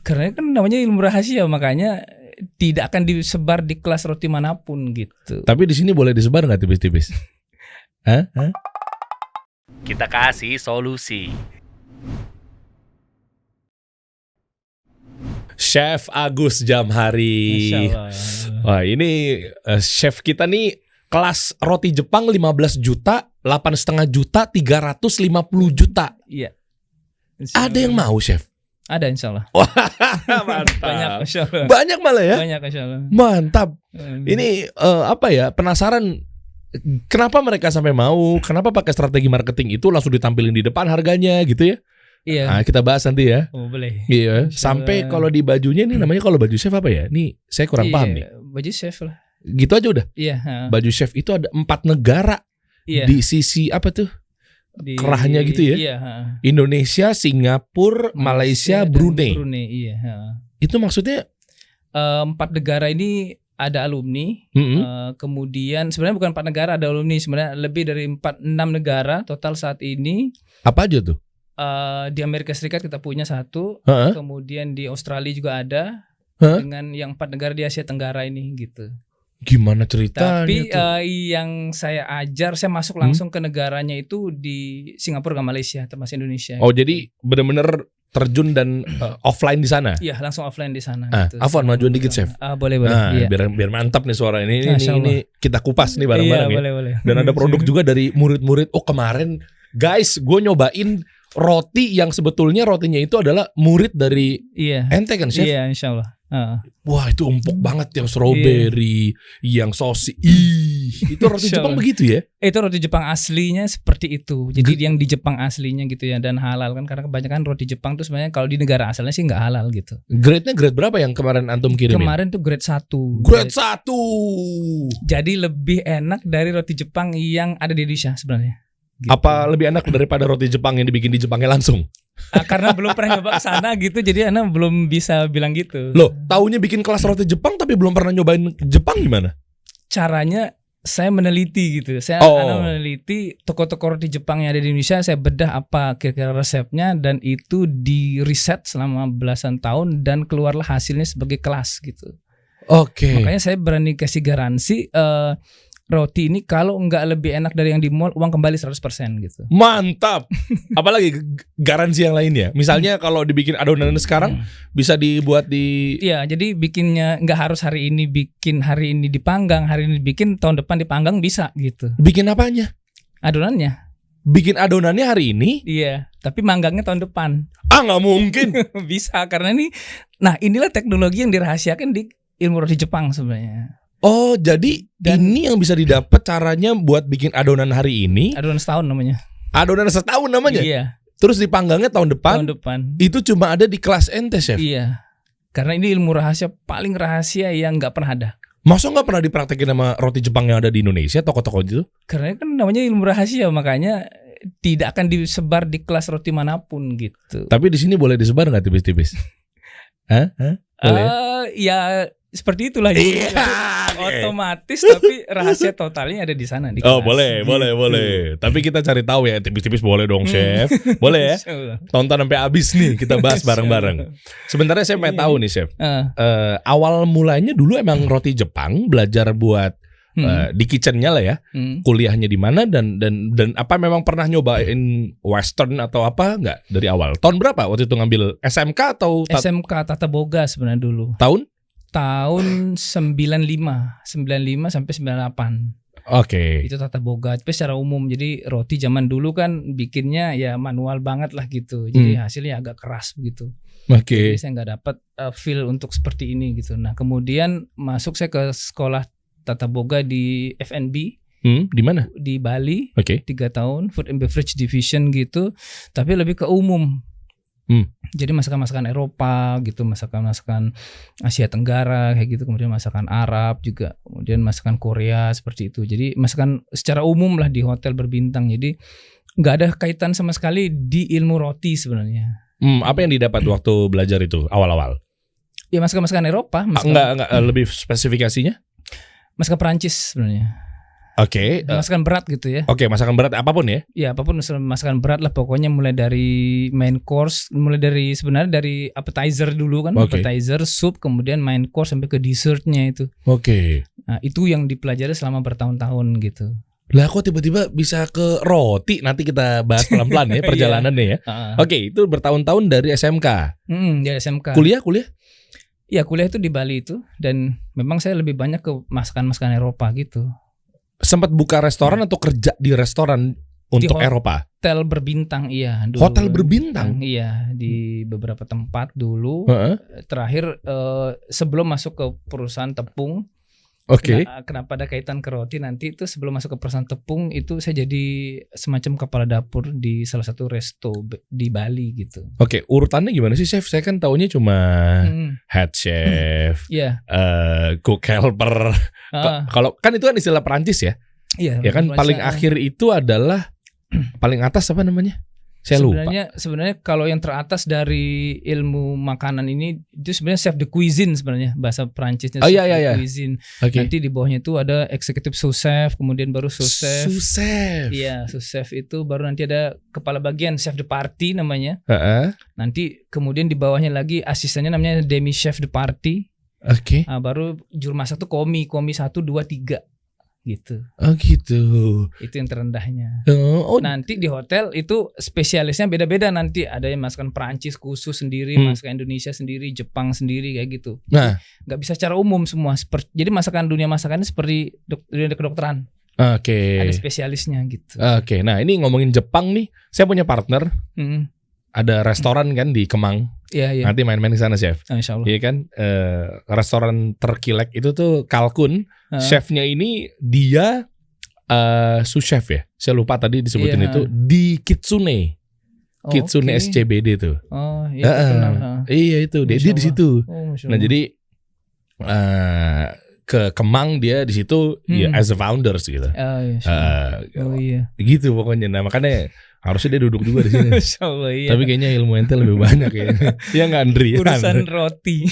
Karena kan namanya ilmu rahasia, makanya tidak akan disebar di kelas roti manapun gitu. Tapi di sini boleh disebar nggak tipis-tipis? Hah? Kita kasih solusi. Chef Agus Jamhari. Masya Allah. Wah, ini chef kita nih kelas roti Jepang 15 juta, 8,5 juta, 350 juta. Iya. Ada yang mau, chef? Ada insyaallah. Wah, mantap. Banyak insyaallah. Banyak malah ya? Banyak insyaallah. Mantap. Ini apa ya? Penasaran kenapa mereka sampai mau? Kenapa pakai strategi marketing itu langsung ditampilin di depan harganya gitu ya? Iya. Nah, kita bahas nanti ya. Oh, boleh. Iya. Sampai kalau di bajunya ini namanya kalau baju chef apa ya? Nih saya kurang paham nih. Baju chef lah. Gitu aja udah. Iya. Baju chef itu ada 4 negara Iya. di sisi apa tuh? Kerahnya gitu ya? Iya. Indonesia, Singapura, Malaysia, dan Brunei. Iya. Itu maksudnya 4 negara ini ada alumni. Kemudian sebenarnya bukan 4 negara ada alumni, sebenarnya lebih dari 6 negara total saat ini. apa aja tuh? Di Amerika Serikat kita punya 1, kemudian di Australia juga ada, dengan yang 4 negara di Asia Tenggara ini gitu. Gimana ceritanya Tapi tuh? yang saya ajar, saya masuk langsung ke negaranya itu di Singapura sama Malaysia, termasuk Indonesia. Oh, jadi benar-benar terjun dan offline di sana. Iya, langsung offline di sana. Gitu. Afwan, majuan dikit, chef. Boleh. Nah, Iya. biar mantap nih suara ini. Masya Allah. Ini kita kupas nih bareng-bareng Iya, ya. boleh. Dan ada produk juga dari murid-murid. Oh, kemarin guys, gue nyobain roti yang sebetulnya rotinya itu adalah murid dari ente kan, chef? Iya, insya Allah. Wah, itu empuk banget yang strawberry, yang sosis. Itu roti Jepang begitu ya? Itu roti Jepang aslinya seperti itu. Jadi yang di Jepang aslinya gitu ya, dan halal kan, karena kebanyakan roti Jepang tuh sebenarnya kalau di negara asalnya sih nggak halal gitu. Grade-nya grade berapa yang kemarin antum kirimin? Kemarin tuh grade 1. Grade 1. Jadi lebih enak dari roti Jepang yang ada di Indonesia sebenarnya. Gitu. Apa lebih enak daripada roti Jepang yang dibikin di Jepangnya langsung? Karena belum pernah nyoba sana gitu, jadi anak belum bisa bilang gitu. Loh, taunya bikin kelas roti Jepang tapi belum pernah nyobain Jepang gimana? Caranya saya meneliti gitu. Anak meneliti toko-toko roti Jepang yang ada di Indonesia, saya bedah apa kira-kira resepnya, dan itu di riset selama belasan tahun dan keluarlah hasilnya sebagai kelas gitu. Oke. Makanya saya berani kasih garansi roti ini kalau nggak lebih enak dari yang di mall, uang kembali 100% gitu. Mantap. Apalagi garansi yang lainnya. Misalnya kalau dibikin adonan sekarang bisa dibuat di. Iya, jadi bikinnya nggak harus hari ini bikin, hari ini dipanggang, hari ini bikin, tahun depan dipanggang bisa gitu. Bikin apanya? Adonannya. Bikin adonannya hari ini? Iya, tapi manggangnya tahun depan. Nggak mungkin. Bisa, karena inilah teknologi yang dirahasiakan di ilmu roti Jepang sebenarnya. Oh, jadi ini yang bisa didapat caranya buat bikin adonan hari ini. Adonan setahun namanya. Adonan setahun namanya? Iya. Terus dipanggangnya tahun depan. Itu cuma ada di kelas ente, chef? Iya. Karena ini ilmu rahasia, paling rahasia yang nggak pernah ada. Masa nggak pernah dipraktekin sama roti Jepang yang ada di Indonesia, toko-toko itu? Karena kan namanya ilmu rahasia, makanya tidak akan disebar di kelas roti manapun gitu. Tapi di sini boleh disebar nggak tipis-tipis? Boleh? Ya seperti itulah. Iya. Otomatis, tapi rahasia totalnya ada di sana. Di oh kelas. boleh. Tapi kita cari tahu ya, tipis-tipis boleh dong, chef. Boleh ya? Tonton sampai habis nih, kita bahas bareng-bareng. Sebenarnya saya mau tahu nih, chef. Awal mulanya dulu emang roti Jepang, belajar buat di kitchennya lah ya. Kuliahnya di mana dan apa memang pernah nyobain western atau apa nggak dari awal? Tahun berapa waktu itu ngambil SMK atau SMK Tata Boga sebenarnya dulu. Tahun 95 sampai 98. Oke. Itu Tata Boga. Tapi secara umum, jadi roti zaman dulu kan bikinnya ya manual banget lah gitu. Jadi hasilnya agak keras begitu. Oke. Jadi saya nggak dapat feel untuk seperti ini gitu. Nah, kemudian masuk saya ke sekolah Tata Boga di FNB. Di mana? Di Bali. 3 tahun, Food and Beverage Division gitu. Tapi lebih ke umum. Jadi masakan-masakan Eropa gitu, masakan-masakan Asia Tenggara kayak gitu, kemudian masakan Arab juga, kemudian masakan Korea seperti itu. Jadi masakan secara umum lah di hotel berbintang. Jadi nggak ada kaitan sama sekali di ilmu roti sebenarnya. Apa yang didapat waktu belajar itu awal-awal? Ya masakan-masakan Eropa. Enggak lebih spesifikasinya? Masakan Perancis sebenarnya. Oke. Masakan berat gitu ya. Oke, masakan berat apapun ya? Ya apapun masakan berat lah pokoknya, mulai dari main course, mulai dari sebenarnya dari appetizer dulu kan, appetizer, sup, kemudian main course sampai ke dessertnya itu. Oke. Nah, itu yang dipelajari selama bertahun-tahun gitu. Lah kok tiba-tiba bisa ke roti? Nanti kita bahas pelan-pelan ya perjalanannya ya. Oke, itu bertahun-tahun dari SMK. Dari SMK. Kuliah? Ya kuliah itu di Bali itu, dan memang saya lebih banyak ke masakan-masakan Eropa gitu. Sempat buka restoran atau kerja di restoran untuk Eropa? Hotel berbintang, iya. Dulu. Hotel berbintang? Iya, di beberapa tempat dulu. Terakhir sebelum masuk ke perusahaan tepung. Oke. Kenapa ada kaitan ke roti nanti itu, sebelum masuk ke perusahaan tepung itu saya jadi semacam kepala dapur di salah satu resto di Bali gitu. Oke, urutannya gimana sih chef? Saya kan taunya cuma head chef, cook helper. Kalau kan itu kan istilah Perancis ya. Iya. Ya kan paling akhir itu adalah paling atas apa namanya? Saya lupa. Sebenarnya kalau yang teratas dari ilmu makanan ini itu sebenarnya chef de cuisine, sebenarnya bahasa Perancisnya. Cuisine. Nanti di bawahnya itu ada executive sous-chef, kemudian baru sous-chef. Sous-chef. Iya, sous-chef itu baru nanti ada kepala bagian chef de partie namanya. Nanti kemudian di bawahnya lagi asistennya namanya demi chef de partie. Oke. Baru juru masak tuh komi 1, 2, 3. Gitu. Oh gitu. Itu yang terendahnya. Nanti di hotel itu spesialisnya beda-beda, nanti ada yang masakan Perancis khusus sendiri, masakan Indonesia sendiri, Jepang sendiri kayak gitu. Nah, nggak bisa secara umum semua. Jadi masakan dunia masakannya seperti dunia kedokteran. Oke. Ada spesialisnya gitu. Oke. Nah, ini ngomongin Jepang nih, saya punya partner. Ada restoran kan di Kemang. Iya. Nanti main-main ke sana, chef. Insya Allah. Iya kan, restoran terkilek itu tuh Kalkun. Chefnya ini dia sous chef ya. Saya lupa tadi disebutin itu di Kitsune. Kitsune SCBD tuh. Oh, iya kenal. Iya itu, dia di situ. Nah, jadi ke Kemang dia di situ ya as a founders gitu. Gitu pokoknya. Nah, makanya harusnya dia duduk juga di sini. Tapi kayaknya ilmu ente lebih banyak ya. Ya nggak Andri? Urusan roti.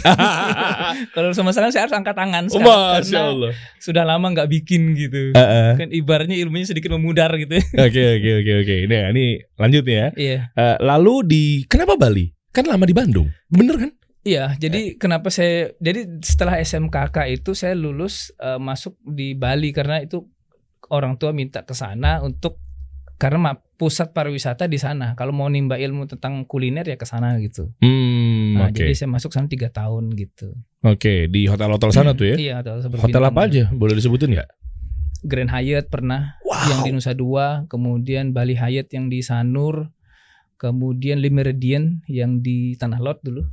Kalau sama saya harus angkat tangan sekarang, karena sudah lama nggak bikin gitu. Kan ibaratnya ilmunya sedikit memudar gitu. Oke. Nah, ini lanjut ya. Iya. Lalu kenapa Bali? Kan lama di Bandung, bener kan? Iya, jadi jadi setelah SMKK itu saya lulus masuk di Bali karena itu orang tua minta ke sana karena pusat pariwisata di sana. Kalau mau nimba ilmu tentang kuliner ya ke sana gitu. Jadi saya masuk sana 3 tahun gitu. Oke, di hotel-hotel sana tuh ya? Iya, hotel apa aja? Boleh disebutin nggak? Grand Hyatt pernah, yang di Nusa Dua, kemudian Bali Hyatt yang di Sanur, kemudian Le Méridien yang di Tanah Lot dulu.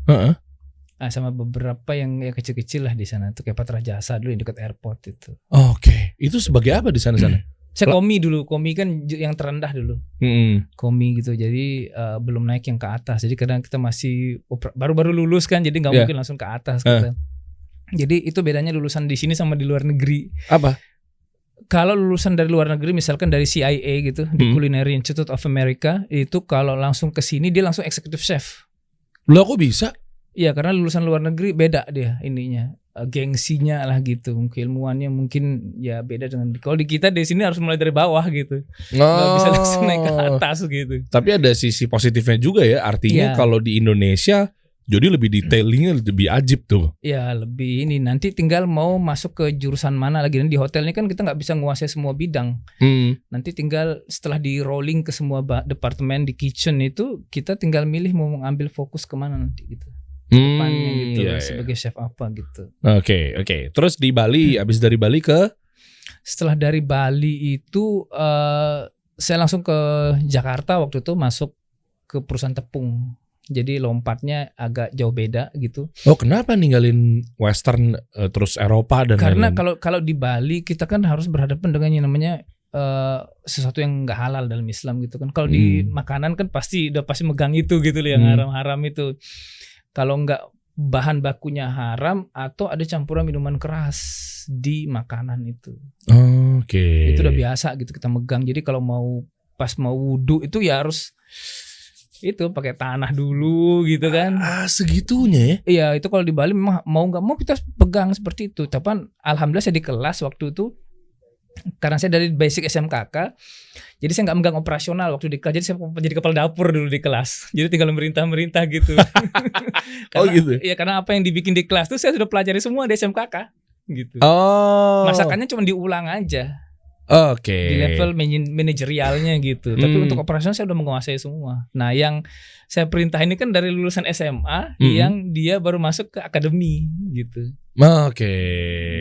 Sama beberapa yang kecil-kecil lah di sana. Itu kayak Patra Jasa dulu yang dekat airport itu. Oke, itu sebagai apa di sana-sana? Saya komi dulu, komi kan yang terendah dulu. Komi gitu, jadi belum naik yang ke atas. Jadi kadang kita masih baru-baru lulus kan, jadi nggak mungkin langsung ke atas. Gitu. Jadi itu bedanya lulusan di sini sama di luar negeri. Apa? Kalau lulusan dari luar negeri, misalkan dari CIA gitu, di Culinary Institute of America, itu kalau langsung ke sini dia langsung executive chef. Loh kok bisa? Iya, karena lulusan luar negeri beda dia ininya. Gengsinya lah gitu, keilmuannya mungkin ya beda dengan kalau di kita di sini harus mulai dari bawah gitu, nggak bisa langsung naik ke atas gitu. Tapi ada sisi positifnya juga ya, artinya kalau di Indonesia jadi lebih detailingnya lebih ajib tuh. Ya lebih ini, nanti tinggal mau masuk ke jurusan mana lagi. Dan di hotel ini kan kita nggak bisa menguasai semua bidang. Nanti tinggal setelah di rolling ke semua departemen di kitchen itu, kita tinggal milih mau mengambil fokus kemana nanti gitu. Depannya gitu sebagai chef apa gitu. Oke. Terus di Bali, abis dari Bali ke? Setelah dari Bali itu saya langsung ke Jakarta waktu itu, masuk ke perusahaan tepung. Jadi lompatnya agak jauh beda gitu. Oh, kenapa ninggalin Western terus Eropa dan karena kalau di Bali kita kan harus berhadapan dengan yang namanya sesuatu yang nggak halal dalam Islam gitu kan. Kalau di makanan kan pasti megang itu gitu loh, yang haram-haram itu. Kalau nggak bahan bakunya haram atau ada campuran minuman keras di makanan itu. Itu udah biasa gitu kita megang. Jadi kalau pas mau wudu itu ya harus itu pakai tanah dulu gitu kan. Segitunya ya? Iya, itu kalau di Bali memang mau nggak mau kita pegang seperti itu. Tapi alhamdulillah saya di kelas waktu itu Karena saya dari basic SMKK, jadi saya nggak megang operasional waktu di kelas. Jadi saya jadi kepala dapur dulu di kelas. Jadi tinggal merintah gitu. Oh gitu. Iya, karena apa yang dibikin di kelas tuh saya sudah pelajari semua di SMKK gitu. Masakannya cuma diulang aja. Oke. Di level manajerialnya gitu. Tapi untuk operasional saya udah menguasai semua. Nah, yang saya perintah ini kan dari lulusan SMA yang dia baru masuk ke akademi gitu. Oke.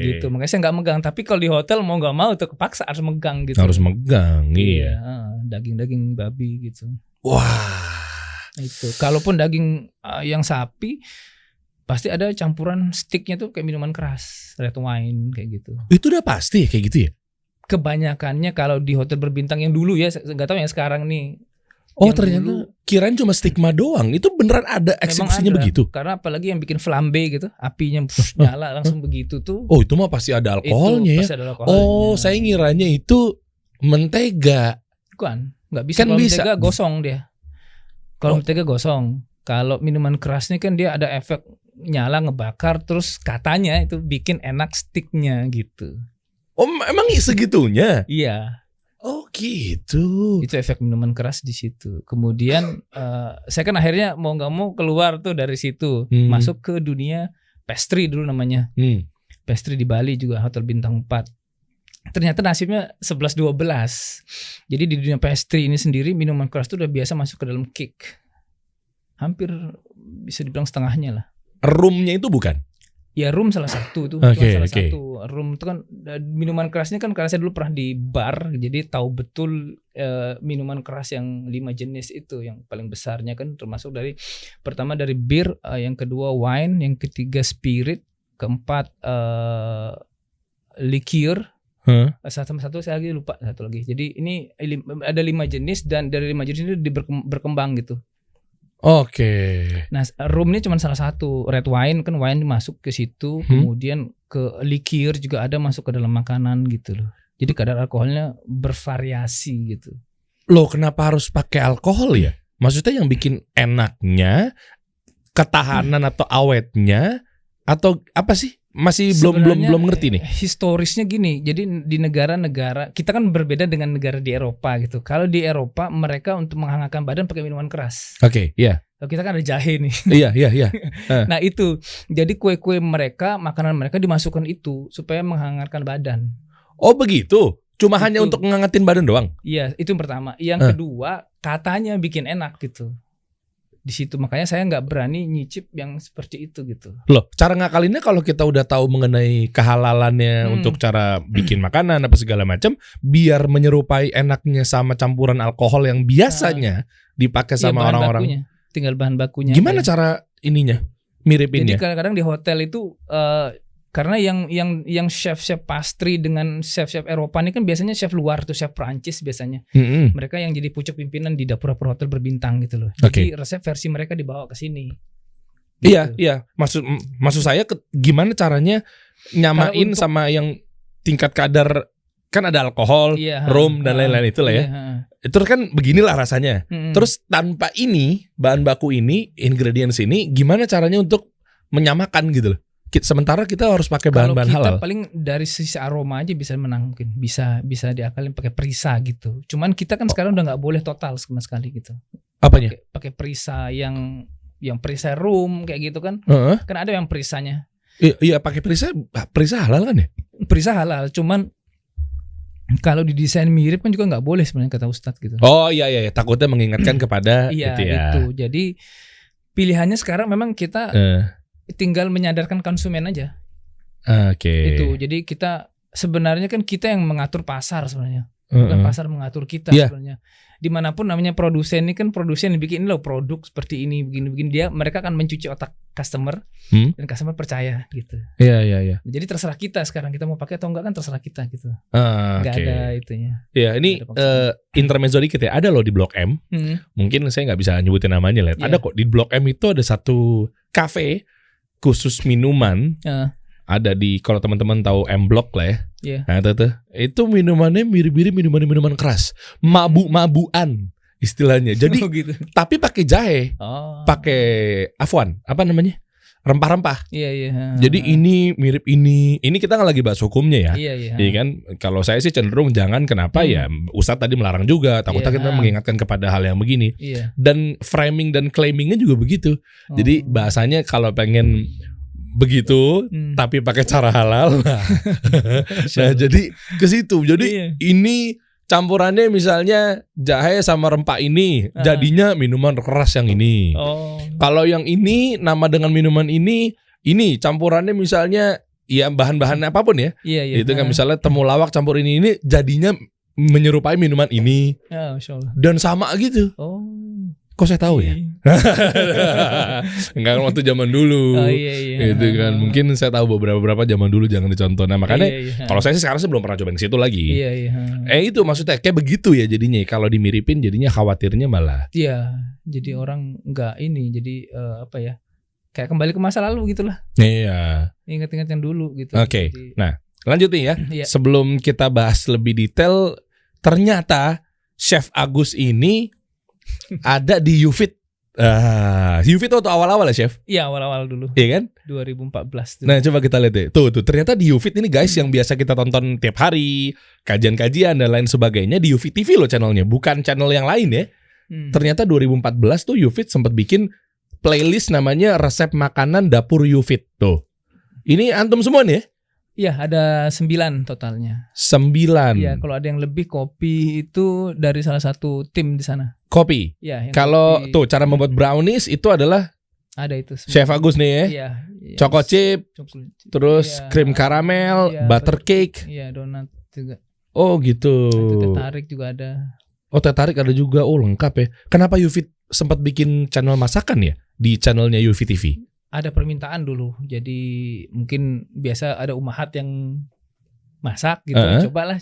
Gitu. Makanya saya nggak megang. Tapi kalau di hotel mau nggak mau tuh kepaksa harus megang gitu. Harus megang, iya. Daging babi gitu. Wah. Itu. Kalaupun daging yang sapi pasti ada campuran sticknya tuh kayak minuman keras, red wine kayak gitu. Itu udah pasti kayak gitu ya? Kebanyakannya kalau di hotel berbintang yang dulu ya, nggak tahu yang sekarang nih. Oh ternyata kirain cuma stigma doang. Itu beneran ada eksekusinya begitu? Karena apalagi yang bikin flambe gitu, apinya nyala langsung begitu tuh. Oh itu mah pasti ada alkoholnya ya? Pasti ada alkoholnya. Oh saya ngiranya itu mentega. Bukan, nggak bisa. Kalau mentega gosong dia. Kalau mentega gosong. Kalau minuman keras ini kan dia ada efek nyala ngebakar, terus katanya itu bikin enak sticknya gitu. Oh emang segitunya? Iya. Oh gitu. Itu efek minuman keras di situ. Kemudian saya kan akhirnya mau nggak mau keluar tuh dari situ, masuk ke dunia pastry dulu namanya. Pastry di Bali juga hotel bintang 4. Ternyata nasibnya 11-12. Jadi di dunia pastry ini sendiri minuman keras itu udah biasa masuk ke dalam cake. Hampir bisa dibilang setengahnya lah. Roomnya itu bukan? Ya rum salah satu itu. Satu. Rum itu kan minuman kerasnya kan karena saya dulu pernah di bar, jadi tahu betul minuman keras yang 5 jenis itu yang paling besarnya kan termasuk dari pertama dari bir, yang kedua wine, yang ketiga spirit, keempat liqueur. Satu saya lagi lupa satu lagi. Jadi ini ada 5 jenis dan dari 5 jenis itu berkembang gitu. Oke. Nah, rum ini cuma salah satu. Red wine kan wine masuk ke situ, kemudian ke liqueur juga ada masuk ke dalam makanan gitu loh. Jadi kadar alkoholnya bervariasi gitu. Loh, kenapa harus pakai alkohol ya? Maksudnya yang bikin enaknya ketahanan atau awetnya atau apa sih? Masih belum ngerti nih. Historisnya gini, jadi di negara-negara kita kan berbeda dengan negara di Eropa gitu. Kalau di Eropa mereka untuk menghangatkan badan pakai minuman keras. Oke, iya. Kalau kita kan ada jahe nih. Iya. Nah itu, jadi kue-kue mereka, makanan mereka dimasukkan itu supaya menghangatkan badan. Oh begitu? Cuma hanya untuk menghangatin badan doang? Iya, itu yang pertama. Yang kedua, katanya bikin enak gitu. Di situ makanya saya nggak berani nyicip yang seperti itu gitu. Loh, cara ngakalinnya kalau kita udah tahu mengenai kehalalannya untuk cara bikin makanan apa segala macam, biar menyerupai enaknya sama campuran alkohol yang biasanya dipakai sama orang-orang. Tinggal bahan bakunya. Gimana cara ininya? Miripinnya? Jadi kadang-kadang di hotel itu karena yang chef pastry dengan chef Eropa ini kan biasanya chef luar tuh, chef Prancis biasanya. Mereka yang jadi pucuk pimpinan di dapur hotel berbintang gitu loh. Jadi resep versi mereka dibawa ke sini. Gitu. Iya. Maksud saya gimana caranya nyamain sama yang tingkat kadar kan ada alkohol, rum dan lain-lain itulah ya. Itu kan beginilah rasanya. Terus tanpa ini bahan baku ini, ingredients ini, gimana caranya untuk menyamakan gitu loh. Sementara kita harus pakai bahan-bahan halal. Kalau kita paling dari sisi aroma aja bisa menang, mungkin bisa diakalin pakai perisa gitu. Cuman kita kan sekarang udah nggak boleh total sama sekali gitu. Apanya? Pakai perisa yang perisa rum kayak gitu kan? Kan ada yang perisanya. Iya pakai perisa halal kan ya? Perisa halal, cuman kalau didesain mirip kan juga nggak boleh sebenarnya kata Ustadz gitu. Oh iya takutnya mengingatkan kepada gitu ya. Gitu. Jadi pilihannya sekarang memang kita tinggal menyadarkan konsumen aja. Itu. Jadi kita sebenarnya kan kita yang mengatur pasar sebenarnya. Bukan pasar mengatur kita sebenarnya. Dimanapun namanya produsen ini kan produsen yang bikin loh produk seperti ini begini mereka akan mencuci otak customer dan customer percaya gitu. Iya. Jadi terserah kita sekarang kita mau pakai atau enggak kan terserah kita gitu. Enggak ada itunya. Iya, ini intermezzo dikit ya. Ada loh di Blok M. Mungkin saya nggak bisa nyebutin namanya lah. Ada kok di Blok M itu ada satu cafe khusus minuman. Ada di kalau teman-teman tahu M Block lah ya. Nah, itu minumannya mirip-mirip minuman keras, mabuk-mabuan istilahnya. Jadi gitu. tapi pakai jahe, pakai afwan, apa namanya? rempah-rempah. Iya. Jadi ini mirip ini kita kan lagi bahas hukumnya ya. Iya. Iya kan, kalau saya sih cenderung jangan, kenapa ya Ustadz tadi melarang juga, takutnya kita mengingatkan kepada hal yang begini. Iya. Dan framing dan claimingnya juga begitu. Jadi bahasanya kalau pengen begitu tapi pakai cara halal. Nah, jadi ke situ. Jadi ini campurannya misalnya jahe sama rempah ini, jadinya minuman keras yang ini. Kalau yang ini nama dengan minuman ini campurannya misalnya ya bahan-bahan apapun ya. Iya. Itu kan misalnya temulawak campur ini menyerupai minuman ini. Masya Allah. Dan sama gitu. Kok saya tahu ya? Enggak, waktu zaman dulu. Iya. Itu kan mungkin saya tahu beberapa zaman dulu jangan dicontoh. Nah, makanya kalau saya sih sekarang belum pernah cobain ke situ lagi. Iya. Itu maksudnya kayak begitu ya jadinya. Kalau dimiripin jadinya khawatirnya malah. Iya. Jadi orang enggak ini. Jadi apa ya? Kayak kembali ke masa lalu gitulah. Iya. Ingat-ingat yang dulu gitu. Oke. Nah, lanjut nih ya. Sebelum kita bahas lebih detail, ternyata Chef Agus ini ada di YouFit. YouFit waktu awal-awal ya, Chef? Iya, awal-awal dulu. Iya kan? 2014 dulu. Nah, coba kita lihat deh. Tuh, ternyata di YouFit ini guys yang biasa kita tonton tiap hari, kajian-kajian dan lain sebagainya, di YouFit TV loh channelnya, bukan channel yang lain ya. Ternyata 2014 tuh YouFit sempat bikin playlist namanya resep makanan dapur YouFit. Tuh. Ini antum semua nih ya? Iya, ada 9 totalnya. 9. Iya, kalau ada yang lebih kopi itu dari salah satu tim di sana. Kopi. Iya. Kalau tuh cara membuat brownies itu adalah ada itu. Chef Agus nih ya. Iya. Choco chip, terus krim karamel, butter cake. Iya, donat juga. Oh gitu. Itu teh tarik juga ada. Oh, teh tarik ada juga. Oh, lengkap ya. Kenapa YouFit sempat bikin channel masakan ya di channelnya YouFit TV? Ada permintaan dulu, jadi mungkin biasa ada umahat yang masak gitu, cobalah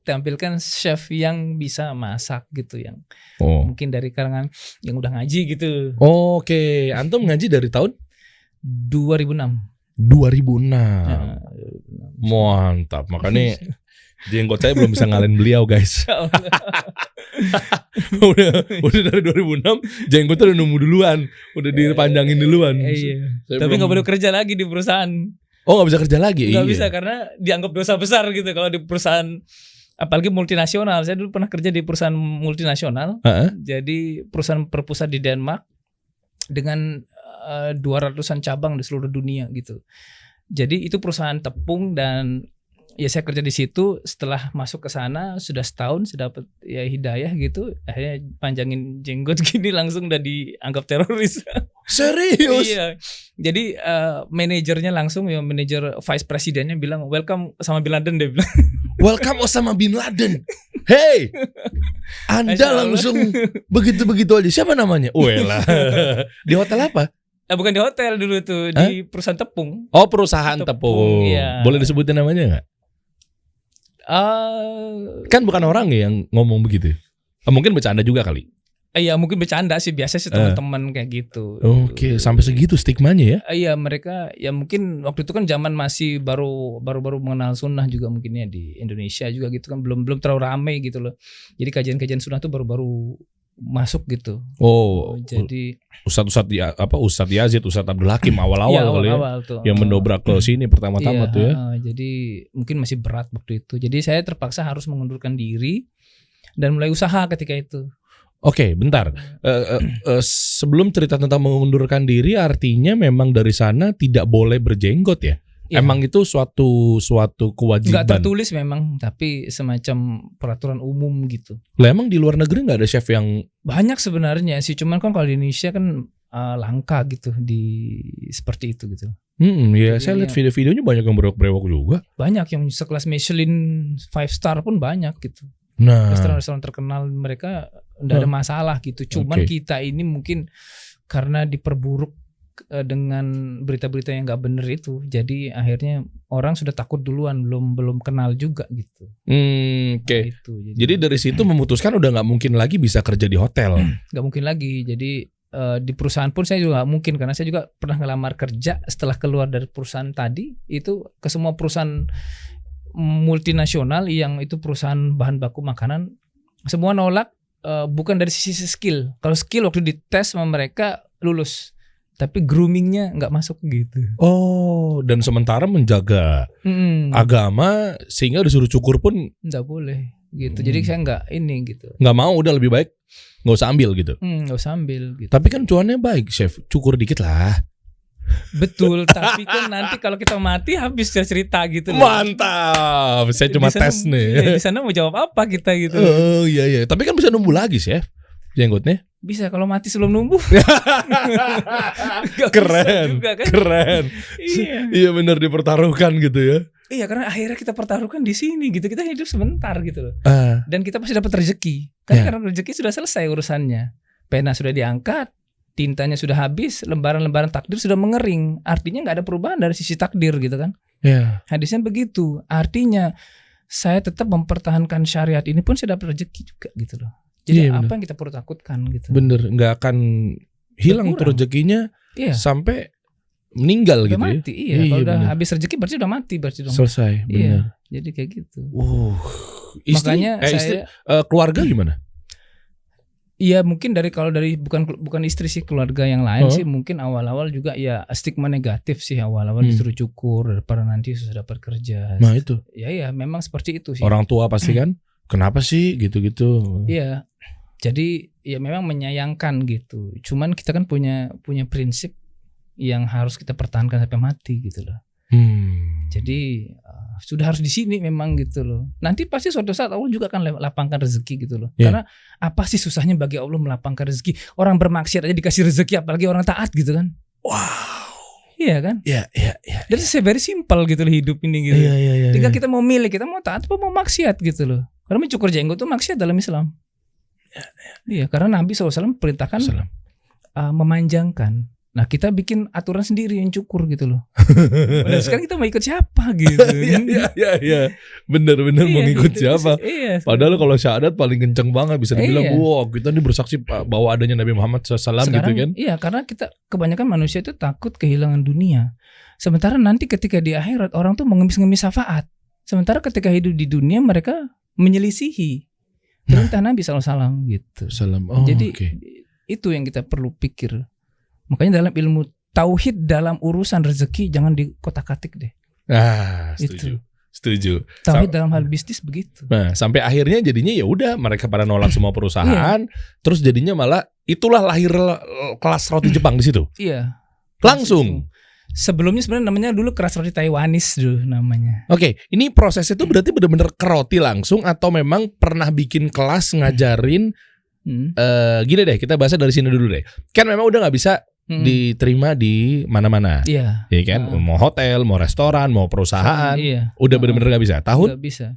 tampilkan chef yang bisa masak gitu, yang mungkin dari kalangan yang udah ngaji gitu. Oke. Antum ngaji dari tahun 2006. 2006. Mantap, makanya jenggot saya belum bisa ngalahin beliau guys. udah dari 2006 jenggotnya udah nemu duluan, udah dipanjangin duluan. Iya. Tapi nggak boleh kerja lagi di perusahaan. Oh, nggak bisa kerja lagi? Nggak bisa karena dianggap dosa besar gitu kalau di perusahaan, apalagi multinasional. Saya dulu pernah kerja di perusahaan multinasional. Jadi perusahaan berpusat di Denmark dengan 200-an cabang di seluruh dunia gitu. Jadi itu perusahaan tepung dan ya saya kerja di situ. Setelah masuk ke sana sudah setahun, sudah dapat ya hidayah gitu, akhirnya panjangin jenggot gini langsung udah dianggap teroris. Serius? Iya. Jadi manajernya langsung, ya manajer vice presidennya bilang welcome Osama bin Laden, dia bilang. Welcome Osama bin Laden. Hey, Anda langsung begitu-begitu aja. Siapa namanya? Wela. Di hotel apa? Bukan di hotel dulu tuh, di perusahaan tepung. Oh, perusahaan tepung. Iya. Boleh disebutin namanya nggak? Kan bukan orang yang ngomong begitu. Mungkin bercanda juga kali. Iya, mungkin bercanda sih, biasa sih teman-teman kayak gitu. Oke, sampai segitu stigmanya ya? Iya, mereka ya mungkin waktu itu kan zaman masih baru mengenal sunnah juga mungkin ya di Indonesia juga gitu kan, belum terlalu ramai gitu loh. Jadi kajian-kajian sunnah tuh baru masuk gitu. Oh, jadi Ustadz Yazid, Ustadz Abdul Hakim awal-awal kali ya, tuh, yang mendobrak ke sini pertama-tama tuh ya. Jadi mungkin masih berat waktu itu. Jadi saya terpaksa harus mengundurkan diri dan mulai usaha ketika itu. Oke, bentar. Sebelum cerita tentang mengundurkan diri, artinya memang dari sana tidak boleh berjenggot ya? Ya. Emang itu suatu kewajiban? Nggak tertulis memang, tapi semacam peraturan umum gitu. Lah emang di luar negeri nggak ada chef yang? Banyak sebenarnya sih, cuman kan kalau di Indonesia kan langka gitu di seperti itu gitu. Ya saya lihat video-videonya banyak yang berewok juga. Banyak yang sekelas Michelin 5 star pun banyak gitu. Nah, restoran-restoran terkenal mereka nggak ada masalah gitu. Cuman kita ini mungkin karena diperburuk dengan berita-berita yang nggak bener itu, jadi akhirnya orang sudah takut duluan, belum kenal juga gitu. Nah, itu, jadi dari situ memutuskan udah nggak mungkin lagi bisa kerja di hotel. Nggak mungkin lagi. Jadi di perusahaan pun saya juga nggak mungkin, karena saya juga pernah ngelamar kerja setelah keluar dari perusahaan tadi itu ke semua perusahaan multinasional yang itu perusahaan bahan baku makanan, semua nolak. Bukan dari sisi skill. Kalau skill waktu dites sama mereka lulus. tapi groomingnya nggak masuk gitu. Oh, dan sementara menjaga agama sehingga disuruh cukur pun nggak boleh gitu. Jadi saya nggak ini gitu. Nggak mau, udah lebih baik nggak usah ambil gitu. Nggak usah ambil gitu. Tapi kan cuannya baik, Chef. Cukur dikit lah. Betul, tapi kan nanti kalau kita mati habis cerita gitu. Mantap. Saya cuma tes nih. Di sana mau jawab apa kita gitu. Oh iya. Tapi kan bisa numbuh lagi, Chef. Jenggotnya. Bisa kalau mati sebelum numbuh. Keren. Juga, kan? Keren. Iya benar dipertaruhkan gitu ya. Iya, karena akhirnya kita pertaruhkan di sini gitu. Kita hidup sebentar gitu loh. Dan kita pasti dapat rezeki. Karena rezeki sudah selesai urusannya. Pena sudah diangkat, tintanya sudah habis, lembaran-lembaran takdir sudah mengering. Artinya nggak ada perubahan dari sisi takdir gitu kan. Hadisnya begitu. Artinya saya tetap mempertahankan syariat ini pun saya dapat rezeki juga gitu loh. Jadi apa yang kita perlu takutkan gitu. Bener, nggak akan hilang tuh rezekinya sampai meninggal gitu mati, ya. Kalau udah habis rezeki berarti udah mati berarti dong. Selesai, benar. Jadi kayak gitu. Istri, makanya saya keluarga gimana? Iya mungkin kalau dari bukan istri sih, keluarga yang lain sih mungkin awal-awal juga ya stigma negatif sih awal-awal disuruh cukur daripada nanti susah dapat kerja. Nah itu. Ya memang seperti itu sih. Orang tua pasti kan, kenapa sih gitu-gitu? Iya. Jadi ya memang menyayangkan gitu. Cuman kita kan punya prinsip yang harus kita pertahankan sampai mati gitu loh. Jadi sudah harus di sini memang gitu loh. Nanti pasti suatu saat Allah juga akan lapangkan rezeki gitu loh. Karena apa sih susahnya bagi Allah melapangkan rezeki? Orang bermaksiat aja dikasih rezeki, apalagi orang taat gitu kan. Wow. Iya kan? Iya. Jadi very simple gitu loh hidup ini gitu. Iya. Tinggal kita mau milih, kita mau taat apa mau maksiat gitu loh. Karena mencukur jenggot itu maksiat dalam Islam. Iya, karena Nabi SAW perintahkan memanjangkan. Nah kita bikin aturan sendiri yang cukur gitu loh. Dan sekarang kita mau ikut siapa gitu. Iya. Bener-bener mau ikut siapa. Padahal kalau syahadat paling kenceng banget. Bisa dibilang wow kita ini bersaksi bahwa adanya Nabi Muhammad SAW gitu kan. Iya, karena kita kebanyakan manusia itu takut kehilangan dunia. Sementara nanti ketika di akhirat orang tuh mengemis-ngemis syafaat. Sementara ketika hidup di dunia mereka menyelisihi perintah Nabi SAW gitu. Jadi itu yang kita perlu pikir. Makanya dalam ilmu tauhid dalam urusan rezeki jangan dikotak-katik deh. Setuju. Tauhid dalam hal bisnis begitu. Nah, sampai akhirnya jadinya ya udah mereka pada nolak semua perusahaan, terus jadinya malah itulah lahir kelas roti Jepang di situ. Iya. Langsung. Sebelumnya sebenarnya namanya dulu keras roti Taiwanis dulu namanya. Oke, ini prosesnya tuh berarti benar-benar ke roti langsung atau memang pernah bikin kelas ngajarin gini deh, kita bahasnya dari sini dulu deh. Kan memang udah nggak bisa diterima di mana-mana. Iya kan? Mau hotel, mau restoran, mau perusahaan. Udah benar-benar nggak bisa. Tahun? Nggak bisa.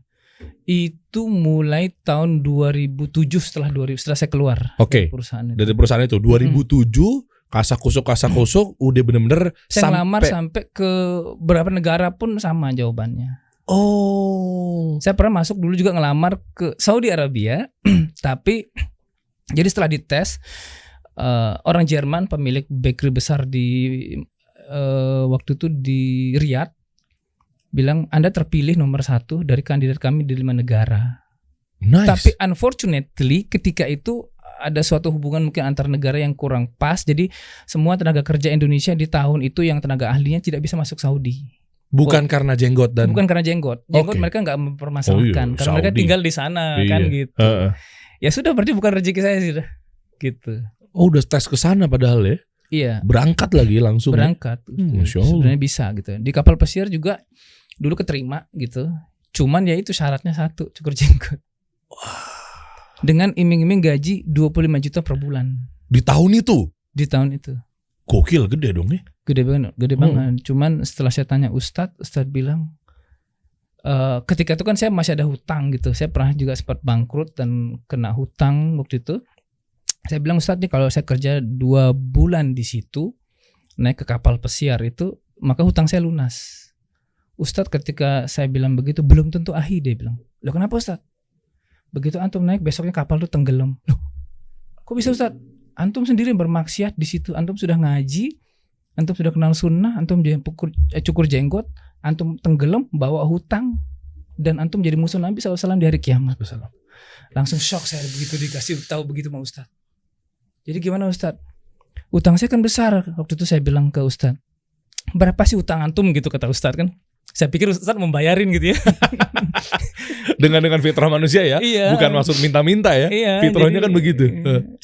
Itu mulai tahun 2007 setelah saya keluar dari perusahaan itu. Dari perusahaan itu 2007 kasak kusuk udah bener-bener saya ngelamar sampai ke beberapa negara pun sama jawabannya. Saya pernah masuk dulu juga ngelamar ke Saudi Arabia. Tapi jadi setelah dites orang Jerman pemilik bakery besar di waktu itu di Riyadh bilang Anda terpilih nomor 1 dari kandidat kami di 5 negara. Tapi unfortunately ketika itu ada suatu hubungan mungkin antar negara yang kurang pas. Jadi semua tenaga kerja Indonesia di tahun itu yang tenaga ahlinya tidak bisa masuk Saudi. Bukan karena jenggot dan bukan karena jenggot mereka nggak mempermasalahkan karena mereka tinggal di sana kan gitu. Ya sudah berarti bukan rezeki saya sudah gitu. Udah tes ke sana padahal ya. Iya. Berangkat lagi langsung. Berangkat. Sebenarnya bisa gitu. Di kapal pesiar juga dulu keterima gitu. Cuman ya itu syaratnya satu, cukur jenggot. Dengan iming-iming gaji 25 juta per bulan. Di tahun itu? Di tahun itu. Gokil, gede dong nih. Gede banget. Cuman setelah saya tanya Ustadz bilang ketika itu kan saya masih ada hutang gitu. Saya pernah juga sempat bangkrut dan kena hutang waktu itu. Saya bilang Ustadz nih kalau saya kerja 2 bulan di situ naik ke kapal pesiar itu maka hutang saya lunas. Ustadz ketika saya bilang begitu belum tentu ahli, dia bilang. Loh kenapa Ustadz? Begitu antum naik besoknya kapal tuh tenggelam. Loh, kok bisa Ustaz? Antum sendiri bermaksiat di situ. Antum sudah ngaji, antum sudah kenal sunnah, antum cukur jenggot, antum tenggelam bawa hutang, dan antum jadi musuh Nabi SAW di hari kiamat. Langsung shock saya begitu dikasih tahu begitu sama Ustaz. Jadi gimana Ustaz? utang saya kan besar. Waktu itu saya bilang ke Ustadz, berapa sih utang antum gitu, kata Ustadz kan. Saya pikir Ustadz membayarin gitu ya. dengan fitrah manusia ya, iya, bukan maksud minta-minta ya. Iya, fitrahnya kan begitu.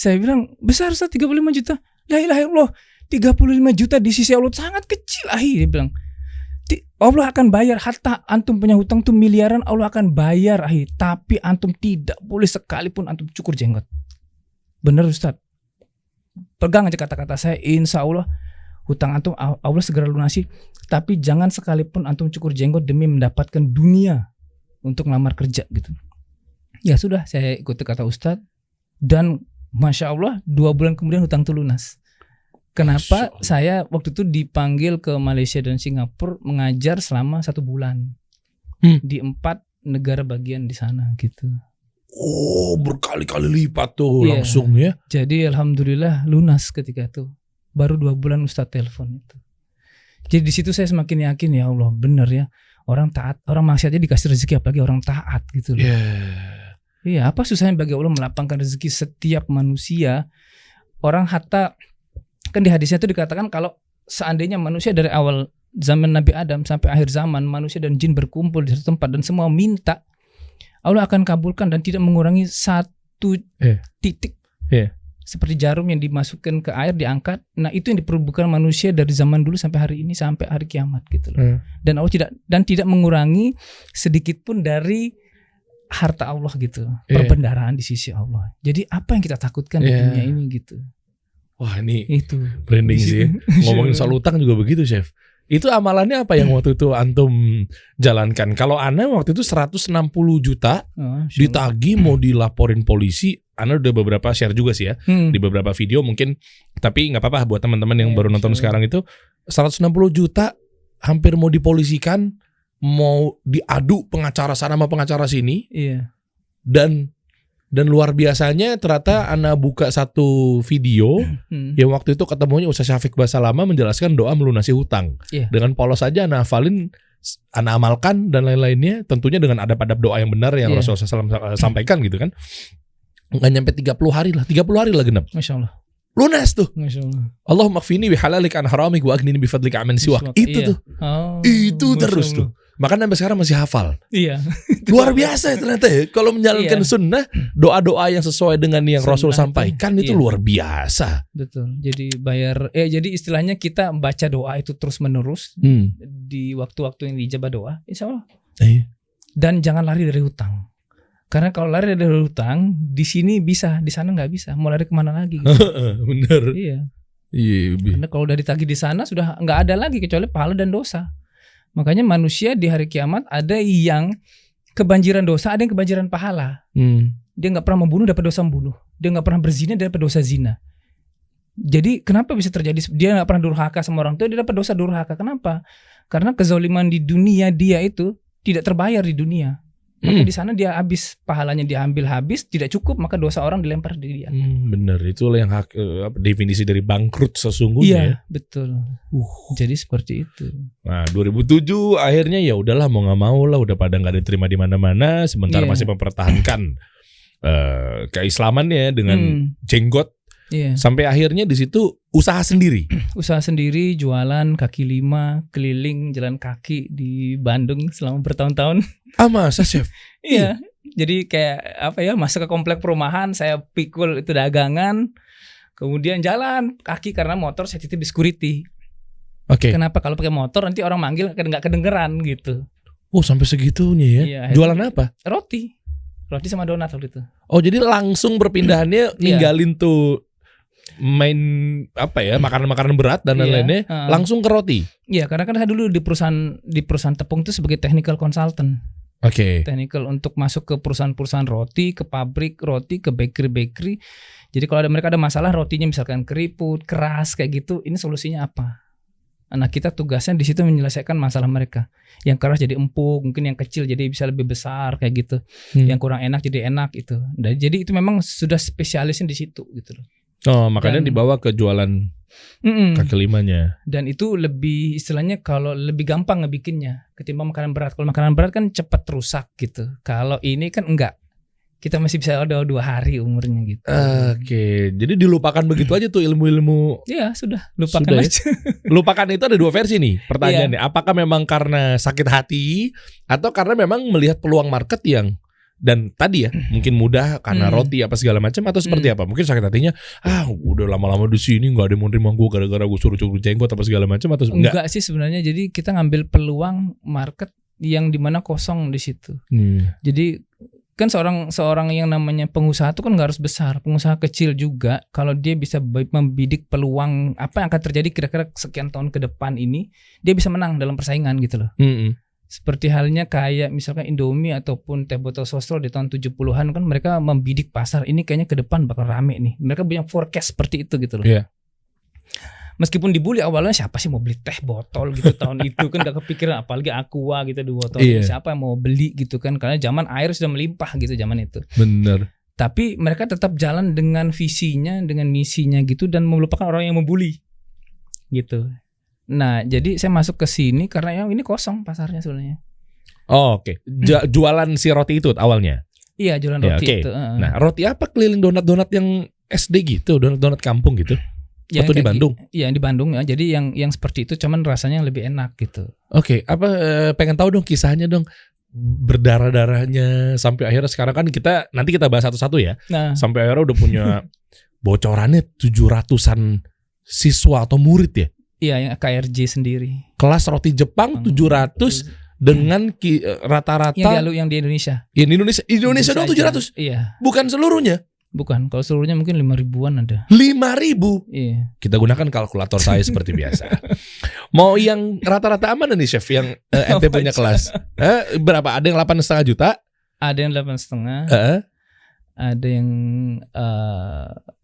Saya bilang, besar Ustadz 35 juta. La ilaha illallah, 35 juta di sisi Allah sangat kecil ahi. Dia bilang, Allah akan bayar, hatta antum punya hutang tuh miliaran, Allah akan bayar ahi. Tapi antum tidak boleh sekalipun antum cukur jenggot. Benar Ustadz. Pegang aja kata-kata saya, insya Allah hutang antum Allah segera lunasi. Tapi jangan sekalipun antum cukur jenggot demi mendapatkan dunia untuk ngelamar kerja gitu. Ya sudah, saya ikuti kata Ustadz. Dan Masya Allah 2 bulan kemudian hutang itu lunas. Kenapa? Saya waktu itu dipanggil ke Malaysia dan Singapura mengajar selama 1 bulan di 4 negara bagian di sana gitu. Oh, berkali-kali lipat tuh langsung ya. Jadi alhamdulillah lunas ketika itu. Baru 2 bulan Ustadz telepon itu. Jadi di situ saya semakin yakin, ya Allah benar ya, orang taat, orang maksiat aja dikasih rezeki, apalagi orang taat gitu loh. Iya, apa susahnya bagi Allah melapangkan rezeki setiap manusia. Orang hatta kan di hadisnya itu dikatakan kalau seandainya manusia dari awal zaman Nabi Adam sampai akhir zaman, manusia dan jin berkumpul di satu tempat dan semua minta, Allah akan kabulkan dan tidak mengurangi 1 titik. Seperti jarum yang dimasukkan ke air diangkat. Nah, itu yang diperlukan manusia dari zaman dulu sampai hari ini, sampai hari kiamat gitu loh. Dan Allah tidak mengurangi sedikit pun dari harta Allah gitu. Perbendaharaan di sisi Allah. Jadi apa yang kita takutkan di dunia ini gitu. Wah, ini itu branding sih. Ngomongin soal utang juga begitu, Chef. Itu amalannya apa yang waktu itu antum jalankan? Kalau Ana waktu itu 160 juta ditagih mau dilaporin polisi. Ana udah beberapa share juga sih ya di beberapa video mungkin. Tapi nggak apa-apa buat teman-teman yang baru nonton sekarang itu. 160 juta hampir mau dipolisikan, mau diadu pengacara sana sama pengacara sini. Dan luar biasanya ternyata Ana buka satu video yang waktu itu ketemunya Ustaz Syafiq Basalama menjelaskan doa melunasi hutang. Dengan polos saja Ana hafalin, Ana amalkan dan lain-lainnya, tentunya dengan adab-adab doa yang benar yang Rasulullah SAW sampaikan gitu kan. Nggak nyampe 30 hari lah genap. Masya Allah. Lunas tuh. Masya Allah. Allahumma kfini bihalalik an haramik wa aghnini bifadlika aman siwak. Itu tuh. Itu terus tuh. Makanya sampai sekarang masih hafal. Luar biasa ya ternyata ya. Kalau menjalankan sunnah, doa-doa yang sesuai dengan yang sunnah Rasul sampaikan itu luar biasa. Betul. Jadi jadi istilahnya kita baca doa itu terus menerus di waktu-waktu yang diijabah doa, insya Allah. Dan jangan lari dari hutang. Karena kalau lari dari hutang, di sini bisa, di sana nggak bisa. Mau lari kemana lagi? Gitu. Bener. Iya. Karena kalau udah ditagih di sana sudah nggak ada lagi kecuali pahala dan dosa. Makanya manusia di hari kiamat ada yang kebanjiran dosa, ada yang kebanjiran pahala. Dia nggak pernah membunuh dapat dosa membunuh. Dia nggak pernah berzina dapat dosa zina. Jadi kenapa bisa terjadi? Dia nggak pernah durhaka sama orang tua, dia dapat dosa durhaka. Kenapa? Karena kezaliman di dunia dia itu tidak terbayar di dunia. Maka di sana dia habis, pahalanya diambil habis, tidak cukup, maka dosa orang dilempar di dia. Benar, itulah yang definisi dari bangkrut sesungguhnya. Iya, betul. Jadi seperti itu. Nah, 2007 akhirnya ya udahlah mau nggak mau lah, udah pada nggak diterima di mana-mana, sementara masih mempertahankan keislamannya dengan jenggot. Sampai akhirnya di situ usaha sendiri. Usaha sendiri, jualan kaki lima, keliling jalan kaki di Bandung selama bertahun-tahun. Masa Chef? Iya. Jadi kayak apa ya, masuk ke komplek perumahan, saya pikul itu dagangan, kemudian jalan kaki karena motor saya titip di security. Kenapa? Kalau pakai motor nanti orang manggil nggak kedengeran gitu. Oh, sampai segitunya ya? Jualan apa? Roti sama donat waktu itu. Oh, jadi langsung berpindahannya ninggalin tuh main apa ya, makanan-makanan berat dan lain-lainnya langsung ke roti. Iya, karena kan saya dulu di perusahaan tepung itu sebagai technical consultant. Technical untuk masuk ke perusahaan-perusahaan roti, ke pabrik roti, ke bakery. Jadi kalau mereka ada masalah rotinya misalkan keriput, keras kayak gitu, ini solusinya apa? Nah, kita tugasnya di situ menyelesaikan masalah mereka. Yang keras jadi empuk, mungkin yang kecil jadi bisa lebih besar kayak gitu. Yang kurang enak jadi enak itu. Jadi itu memang sudah spesialisnya di situ gitu loh. Oh, makanya dibawa ke jualan kaki limanya. Dan itu lebih istilahnya kalau lebih gampang ngebikinnya ketimbang makanan berat. Kalau makanan berat kan cepat rusak gitu. Kalau ini kan enggak. Kita masih bisa ada 2 hari umurnya gitu. Oke, jadi dilupakan begitu aja tuh ilmu-ilmu. Iya, sudah, lupakan Sudah, ya? aja. Lupakan itu ada 2 versi nih pertanyaannya. Apakah memang karena sakit hati atau karena memang melihat peluang market yang dan tadi ya mungkin mudah karena roti apa segala macam atau seperti apa? Mungkin sakit hatinya udah lama-lama di sini nggak ada yang mau terima gue gara-gara gue suruh cukur jenggot apa segala macam atau enggak sih sebenarnya. Jadi kita ngambil peluang market yang dimana kosong di situ. Jadi kan seorang yang namanya pengusaha itu kan nggak harus besar, pengusaha kecil juga kalau dia bisa membidik peluang apa yang akan terjadi kira-kira sekian tahun ke depan ini, dia bisa menang dalam persaingan gitu loh. Seperti halnya kayak misalkan Indomie ataupun teh botol sosro di tahun 70-an kan mereka membidik pasar ini kayaknya ke depan bakal rame nih. Mereka punya forecast seperti itu gitu loh. Meskipun dibully awalnya siapa sih mau beli teh botol gitu tahun itu kan gak kepikiran, apalagi Aqua gitu 2 botol. Siapa yang mau beli gitu kan, karena zaman air sudah melimpah gitu zaman itu. Bener. Tapi mereka tetap jalan dengan visinya, dengan misinya gitu dan melupakan orang yang membuli gitu. Nah, jadi saya masuk ke sini karena yang ini kosong pasarnya sebenarnya. Oke. Jualan si roti itu awalnya. Iya, jualan roti itu. Nah, roti apa keliling donat-donat yang SD gitu, donat-donat kampung gitu? Ya, atau di Bandung? Iya, di Bandung ya. Jadi yang seperti itu cuman rasanya yang lebih enak gitu. Oke, pengen tahu dong kisahnya dong. Berdarah-darahnya sampai akhirnya sekarang kan nanti kita bahas satu-satu ya. Nah, sampai akhirnya udah punya bocorannya 700-an siswa atau murid ya. Iya, yang KRJ sendiri. Kelas roti Jepang 700 dengan rata-rata yang di Indonesia. Ya, Indonesia dong 700. Iya. Bukan seluruhnya. Bukan, kalau seluruhnya mungkin 5.000-an ada. 5.000? Iya. Kita gunakan kalkulator saya seperti biasa. Mau yang rata-rata mana nih chef yang ente punya kelas? Berapa? Ada yang 8,5 juta? Ada yang 8,5. Ada yang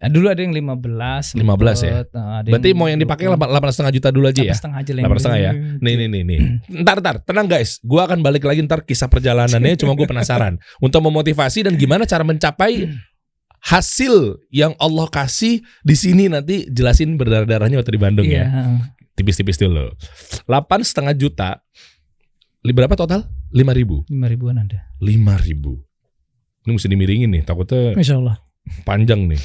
dulu ada yang 15 ya. Berarti mau yang dipakai 8,5 juta dulu aja ya? 8,5 aja. 8,5 ya. Nih. Ntar, tenang guys. Gua akan balik lagi ntar kisah perjalanannya. Cuma gue penasaran untuk memotivasi dan gimana cara mencapai hasil yang Allah kasih di sini. Nanti jelasin berdarah-darahnya waktu di Bandung ya. Tipis-tipis dulu. 8,5 juta. Berapa total? 5.000. 5.000-an ada. 5.000. Ini mesti dimiringin nih, takutnya Masya Allah panjang nih.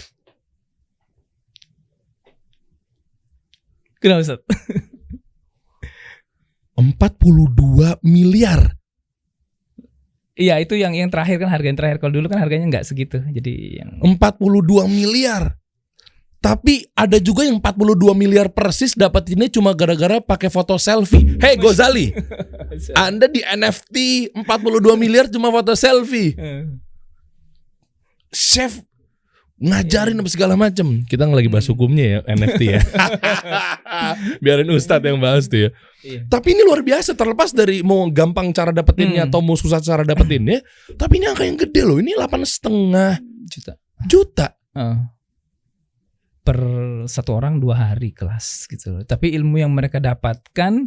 Kenapa Ustaz? 42 miliar. Iya, itu yang terakhir kan, harga yang terakhir. Kalau dulu kan harganya nggak segitu. Jadi yang 42 miliar. Tapi ada juga yang 42 miliar persis dapetinnya cuma gara-gara pakai foto selfie. Hey Gozali, Anda di NFT 42 miliar cuma foto selfie. Chef ngajarin apa segala macam. Kita lagi bahas hukumnya ya NFT ya. Biarin Ustadz yang bahas tuh ya. Tapi ini luar biasa, terlepas dari mau gampang cara dapetinnya atau mau susah cara dapetinnya. Tapi ini angka yang gede loh. Ini 8,5 juta. Per satu orang 2 hari kelas gitu. Tapi ilmu yang mereka dapatkan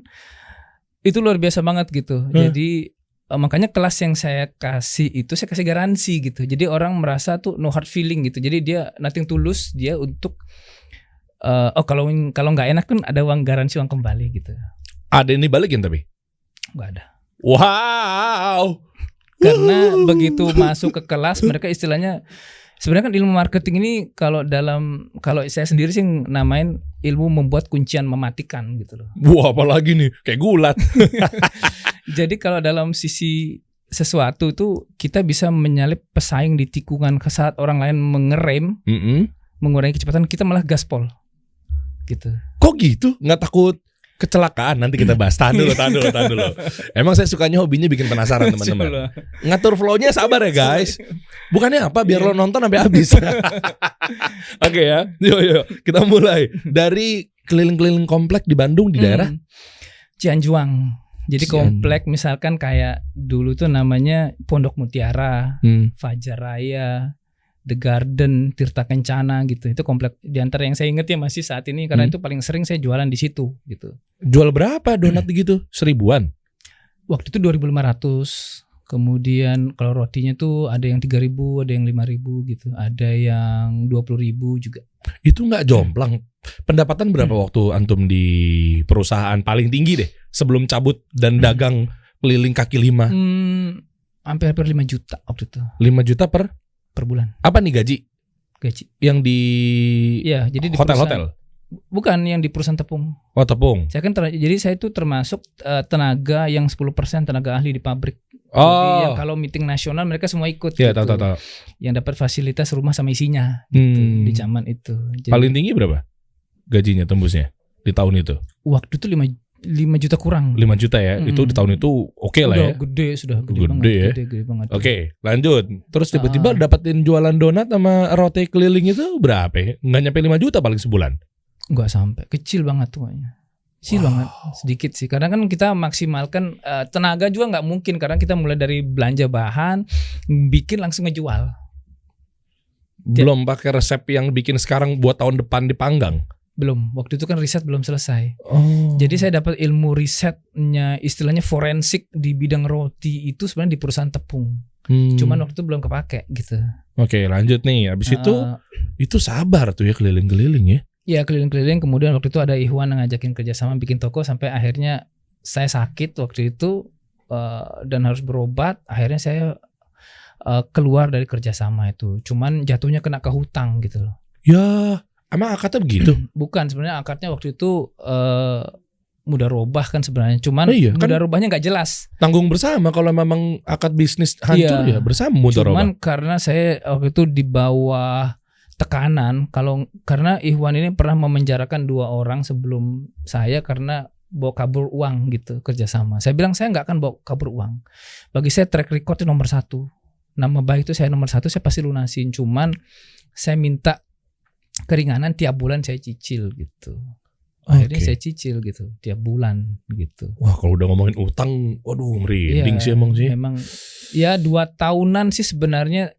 itu luar biasa banget gitu. Jadi makanya kelas yang saya kasih itu saya kasih garansi gitu. Jadi orang merasa tuh no hard feeling gitu. Jadi dia nothing tulus dia untuk kalau nggak enak kan ada uang garansi, uang kembali gitu. Ada yang dibalikin tapi? Nggak ada. Wow. Karena begitu masuk ke kelas mereka istilahnya sebenarnya kan ilmu marketing ini kalau saya sendiri sih namain ilmu membuat kuncian mematikan gitu loh. Wah, apalagi nih kayak gulat. Jadi kalau dalam sisi sesuatu itu kita bisa menyalip pesaing di tikungan saat orang lain mengerem, mengurangi kecepatan, kita malah gaspol gitu. Kok gitu? Nggak takut kecelakaan? Nanti kita bahas. Tahan dulu. Emang saya sukanya hobinya bikin penasaran teman-teman. Ngatur flow-nya sabar ya guys. Bukannya apa? Biar lo nonton sampai habis. Oke ya. Yuk. Kita mulai dari keliling-keliling komplek di Bandung di daerah Cianjuang. Jadi komplek misalkan kayak dulu tuh namanya Pondok Mutiara, Fajar Raya, The Garden, Tirta Kencana gitu. Itu komplek di antara yang saya ingat ya masih saat ini karena itu paling sering saya jualan di situ gitu. Jual berapa donat gitu? 1.000-an? Waktu itu 2.500. Kemudian kalau rotinya tuh ada yang 3.000, ada yang 5.000 gitu. Ada yang 20.000 juga. Itu nggak jomplang. Pendapatan berapa waktu antum di perusahaan paling tinggi deh sebelum cabut dan dagang keliling kaki 5? Hampir 5 juta waktu itu. 5 juta per per bulan. Apa nih gaji? Yang di jadi di hotel-hotel? Bukan, yang di perusahaan tepung. Oh, tepung. Saya kan jadi saya itu termasuk tenaga yang 10% tenaga ahli di pabrik. Oh. Jadi yang kalau meeting nasional mereka semua ikut. Iya, gitu. tahu. Yang dapat fasilitas rumah sama isinya gitu, di zaman itu. Jadi, paling tinggi berapa gajinya tembusnya di tahun itu? Waktu itu 5 juta kurang. 5 juta ya. Itu di tahun itu oke lah ya. Sudah gede banget. Oke, lanjut. Terus tiba-tiba dapetin jualan donat sama roti keliling itu berapa ya? Nggak nyampe 5 juta paling sebulan. Enggak sampai, kecil banget tuh kayaknya. Kecil banget, sedikit sih. Karena kan kita maksimalkan tenaga juga nggak mungkin, karena kita mulai dari belanja bahan, bikin langsung ngejual. Belum pakai resep yang bikin sekarang buat tahun depan dipanggang. Belum, waktu itu kan riset belum selesai. Oh. Jadi saya dapat ilmu risetnya, istilahnya forensik di bidang roti itu sebenarnya di perusahaan tepung. Cuman waktu itu belum kepake gitu. Oke, lanjut nih. Abis itu sabar tuh ya keliling-keliling ya. Ya keliling-keliling, kemudian waktu itu ada Ikhwan yang ngajakin kerjasama bikin toko, sampai akhirnya saya sakit waktu itu dan harus berobat. Akhirnya saya keluar dari kerjasama itu. Cuman jatuhnya kena ke hutang gitu loh. Ya, emang akadnya begitu? Bukan, sebenarnya akadnya waktu itu mudah robah kan sebenarnya. Cuman mudah robahnya nggak jelas. Tanggung bersama kalau memang akad bisnis hancur ya bersama mudah robah. Cuman karena saya waktu itu di bawah tekanan, karena Ikhwan ini pernah memenjarakan 2 orang sebelum saya karena bawa kabur uang gitu kerjasama. Saya bilang saya nggak akan bawa kabur uang. Bagi saya track record itu nomor 1. Nama baik itu saya nomor 1, saya pasti lunasin. Cuman saya minta keringanan tiap bulan saya cicil gitu. Akhirnya saya cicil gitu tiap bulan gitu. Wah, kalau udah ngomongin utang, waduh merinding sih emang sih. Memang ya 2 tahunan sih sebenarnya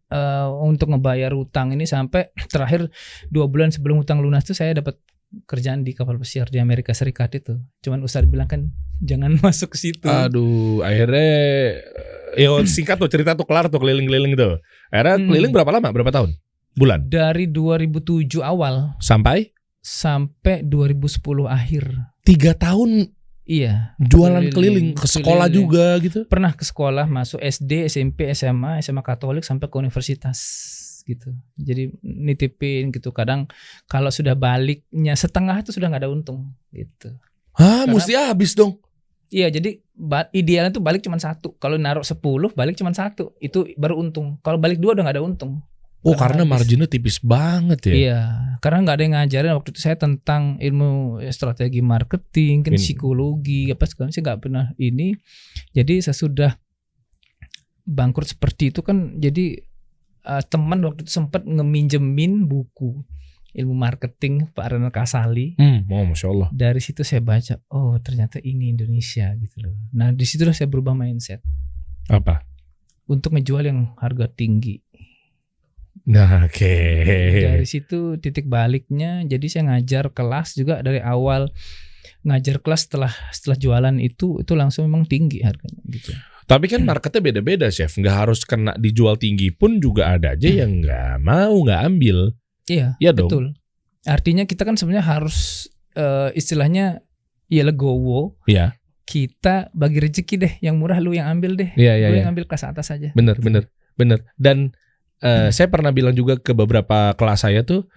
untuk ngebayar utang ini, sampai terakhir 2 bulan sebelum utang lunas tuh saya dapat kerjaan di kapal pesiar di Amerika Serikat itu. Cuman Ustadz bilang kan jangan masuk ke situ. Aduh, akhirnya singkat tuh cerita tuh kelar tuh keliling-keliling tuh. Akhirnya keliling berapa lama? Berapa tahun? Bulan? Dari 2007 awal sampai 2010 akhir. 3 tahun. Iya. Jualan keliling ke sekolah juga gitu. Pernah ke sekolah, masuk SD, SMP, SMA Katolik sampai ke universitas gitu. Jadi nitipin gitu. Kadang kalau sudah baliknya setengah itu sudah nggak ada untung gitu. Hah, mesti habis dong. Iya, jadi idealnya tuh balik cuma 1. Kalau naruh 10 balik cuma 1, itu baru untung. Kalau balik 2 udah nggak ada untung. Oh, karena marginnya tipis banget ya. Iya, karena nggak ada yang ngajarin waktu itu saya tentang ilmu strategi marketing, kan psikologi apa segala, saya nggak pernah ini. Jadi sesudah bangkrut seperti itu kan, jadi teman waktu itu sempat ngeminjemin buku ilmu marketing Pak Renal Kasali. Masya Allah. Dari situ saya baca, oh ternyata ini Indonesia gitu loh. Nah di situ saya berubah mindset. Apa? Untuk ngejual yang harga tinggi. Nah, oke. Dari situ titik baliknya, jadi saya ngajar kelas juga dari awal. Ngajar kelas setelah jualan itu langsung memang tinggi harganya gitu. Tapi kan marketnya beda-beda, Chef. Nggak harus kena dijual tinggi pun juga ada aja yang nggak mau, nggak ambil. Iya, ya betul. Dong. Artinya kita kan sebenarnya harus istilahnya ya legowo. Iya. Kita bagi rezeki deh, yang murah lu yang ambil deh. Iya. Lu yang ambil kelas atas aja. Bener. Dan saya pernah bilang juga ke beberapa kelas saya tuh,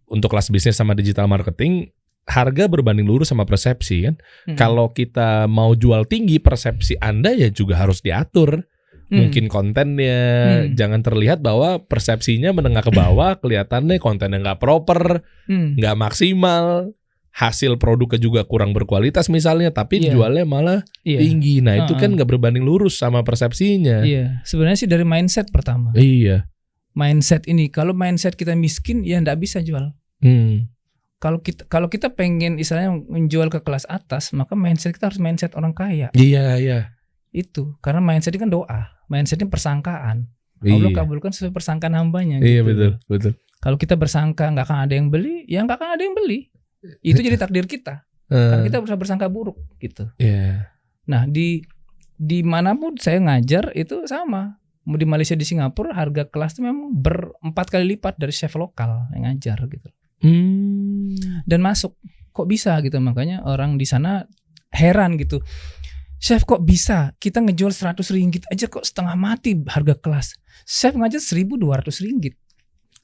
untuk kelas bisnis sama digital marketing, harga berbanding lurus sama persepsi kan. Kalau kita mau jual tinggi, persepsi Anda ya juga harus diatur. Mungkin kontennya jangan terlihat bahwa persepsinya menengah ke bawah, kelihatannya kontennya nggak proper, nggak maksimal, hasil produknya juga kurang berkualitas misalnya, tapi jualnya malah tinggi. Nah itu kan nggak berbanding lurus sama persepsinya. Iya, sebenarnya sih dari mindset pertama. Iya. Mindset ini, kalau mindset kita miskin ya nggak bisa jual. Kalau kita pengen istilahnya menjual ke kelas atas, maka mindset kita harus mindset orang kaya. Iya. Itu karena mindset ini kan doa, mindset ini persangkaan. Allah kabulkan sesuai persangkaan hambanya. Iya gitu. betul. Kalau kita bersangka nggak akan ada yang beli, ya nggak akan ada yang beli. Itu jadi takdir kita. Karena kita berusaha bersangka buruk gitu. Yeah. Nah di manapun saya ngajar itu sama. Di Malaysia, di Singapura harga kelas itu memang 4 kali lipat dari chef lokal yang ngajar gitu. Dan masuk, kok bisa gitu, makanya orang di sana heran gitu. Chef kok bisa kita ngejual 100 ringgit aja kok setengah mati harga kelas. Chef ngajar 1.200 ringgit.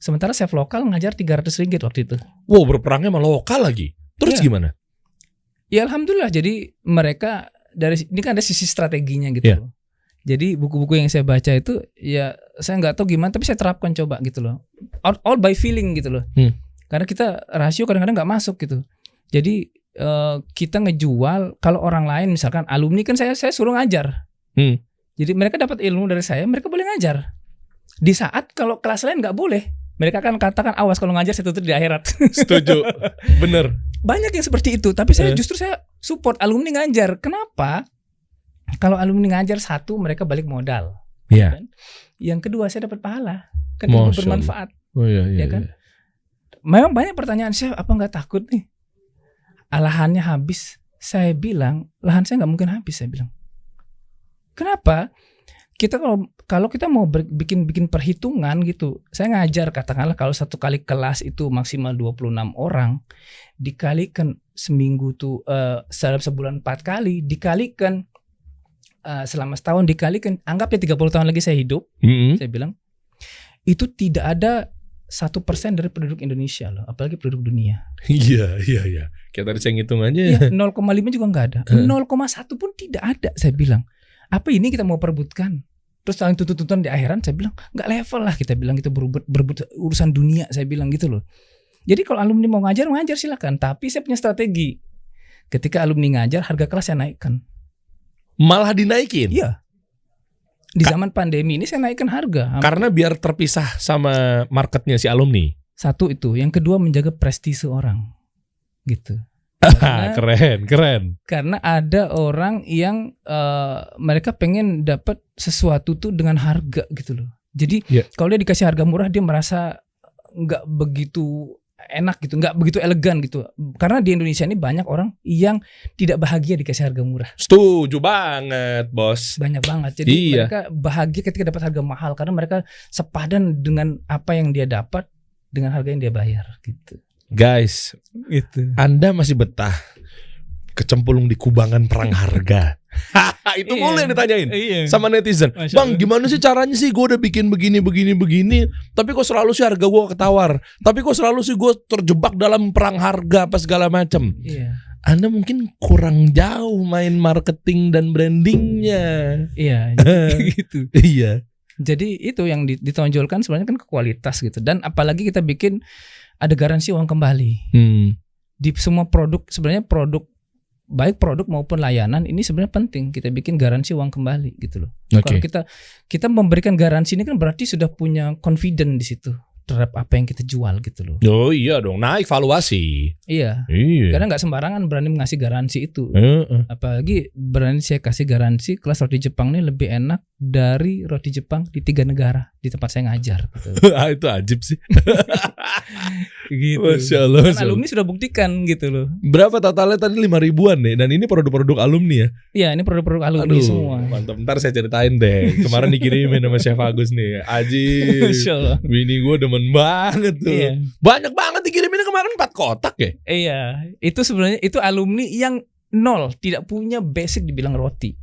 Sementara chef lokal ngajar 300 ringgit waktu itu. Wow, berperangnya sama lokal lagi. Terus gimana? Ya alhamdulillah, jadi mereka ini kan ada sisi strateginya gitu loh. Jadi buku-buku yang saya baca itu ya saya nggak tahu gimana tapi saya terapkan coba gitu loh. All by feeling gitu loh. Karena kita rasio kadang-kadang nggak masuk gitu. Jadi kita ngejual kalau orang lain misalkan alumni kan saya suruh ngajar. Jadi mereka dapat ilmu dari saya, mereka boleh ngajar. Di saat kalau kelas lain nggak boleh, mereka akan katakan awas kalau ngajar saya tutup di akhirat. Setuju, bener. Banyak yang seperti itu, tapi saya justru saya support alumni ngajar. Kenapa? Kalau alumni ngajar satu, mereka balik modal. Iya. Kan? Yang kedua saya dapat pahala, kan itu bermanfaat. Oh iya kan? Memang banyak pertanyaan, Chef apa nggak takut nih? Lahannya habis. Saya bilang lahan saya nggak mungkin habis. Saya bilang. Kenapa? Kita kalau kita mau bikin perhitungan gitu, saya ngajar katakanlah kalau satu kali kelas itu maksimal 26 orang, dikalikan seminggu tuh dalam sebulan 4 kali, dikalikan selama setahun, dikalikan anggapnya 30 tahun lagi saya hidup, saya bilang itu tidak ada 1% dari penduduk Indonesia loh, apalagi penduduk dunia. Iya. Kayak tadi saya ngitung aja. Ya, 0,5 juga nggak ada, 0,1 pun tidak ada. Saya bilang. Apa ini kita mau perebutkan? Terus saling tuntut-tuntutan di akhiran, saya bilang nggak level lah, kita bilang itu berebut urusan dunia, saya bilang gitu loh. Jadi kalau alumni mau ngajar silakan, tapi saya punya strategi. Ketika alumni ngajar, harga kelas saya naikkan. Malah dinaikin? Iya. Di zaman pandemi ini saya naikkan harga. Karena biar terpisah sama marketnya si alumni. Satu itu, yang kedua menjaga prestise orang, gitu. Keren. Karena ada orang yang mereka pengen dapat sesuatu tuh dengan harga gitu loh. Jadi kalau dia dikasih harga murah dia merasa nggak begitu enak gitu, nggak begitu elegan gitu. Karena di Indonesia ini banyak orang yang tidak bahagia dikasih harga murah. Setuju banget, bos. Banyak banget. Jadi mereka bahagia ketika dapat harga mahal karena mereka sepadan dengan apa yang dia dapat dengan harga yang dia bayar gitu. Guys, itu. Anda masih betah kecemplung di kubangan perang harga? Itu boleh ditanyain sama netizen. Bang, gimana sih caranya sih? Gue udah bikin begini, tapi kok selalu sih harga gue ketawar? Tapi kok selalu sih gue terjebak dalam perang harga apa segala macam? Anda mungkin kurang jauh main marketing dan brandingnya. Gitu. Iya. Jadi itu yang ditonjolkan sebenarnya kan ke kualitas gitu. Dan apalagi kita bikin ada garansi uang kembali. Di semua produk, sebenarnya baik produk maupun layanan ini sebenarnya penting kita bikin garansi uang kembali gitu loh. Kalau kita memberikan garansi ini kan berarti sudah punya confident di situ terhadap apa yang kita jual gitu loh. Oh iya dong, naik valuasi. Iya. Karena nggak sembarangan berani ngasih garansi itu. Apalagi berani saya kasih garansi kelas roti Jepang ini lebih enak dari roti Jepang di 3 negara di tempat saya ngajar. Gitu. Itu ajib sih. Gitu. Masya Allah. Kan alumni sudah buktikan gitu loh. Berapa totalnya tadi 5.000-an nih? Dan ini produk-produk alumni ya? Iya, ini produk-produk alumni semua. Mantap, ntar saya ceritain deh. Kemarin dikirimin sama Chef Agus nih. Ajib. Masya Allah. Bini gue demen banget tuh. Banyak banget dikirimin kemarin 4 kotak ya? Iya, itu sebenarnya itu alumni yang nol, tidak punya basic dibilang roti.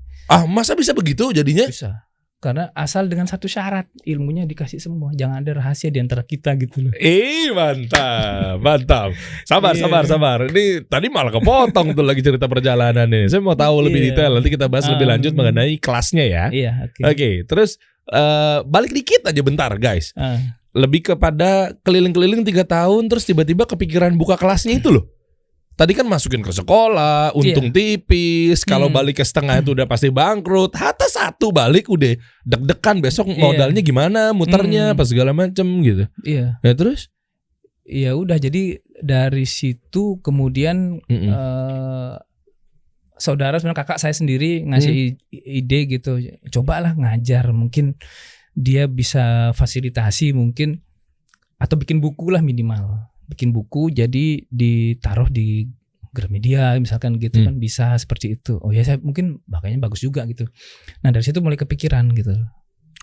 Masa bisa begitu jadinya? Bisa. Karena asal dengan satu syarat, ilmunya dikasih semua. Jangan ada rahasia di antara kita gitu loh. Mantap. Sabar. Ini tadi malah kepotong tuh lagi cerita perjalanan nih. Saya mau tahu lebih detail. Nanti kita bahas lebih lanjut mengenai kelasnya ya. Iya, Oke, terus balik dikit aja bentar guys. Lebih kepada keliling-keliling 3 tahun terus tiba-tiba kepikiran buka kelasnya itu loh. Tadi kan masukin ke sekolah, untung tipis. Kalau balik ke setengah itu udah pasti bangkrut. Hatta 1 balik udah deg-degan besok modalnya gimana, muternya apa segala macem gitu. Iya. Ya terus? Ya udah, jadi dari situ kemudian saudara sebenarnya kakak saya sendiri ngasih ide gitu. Cobalah ngajar, mungkin dia bisa fasilitasi mungkin atau bikin buku lah minimal. Bikin buku jadi ditaruh di Gramedia misalkan gitu kan bisa seperti itu. Oh ya saya mungkin makanya bagus juga gitu. Nah dari situ mulai kepikiran gitu.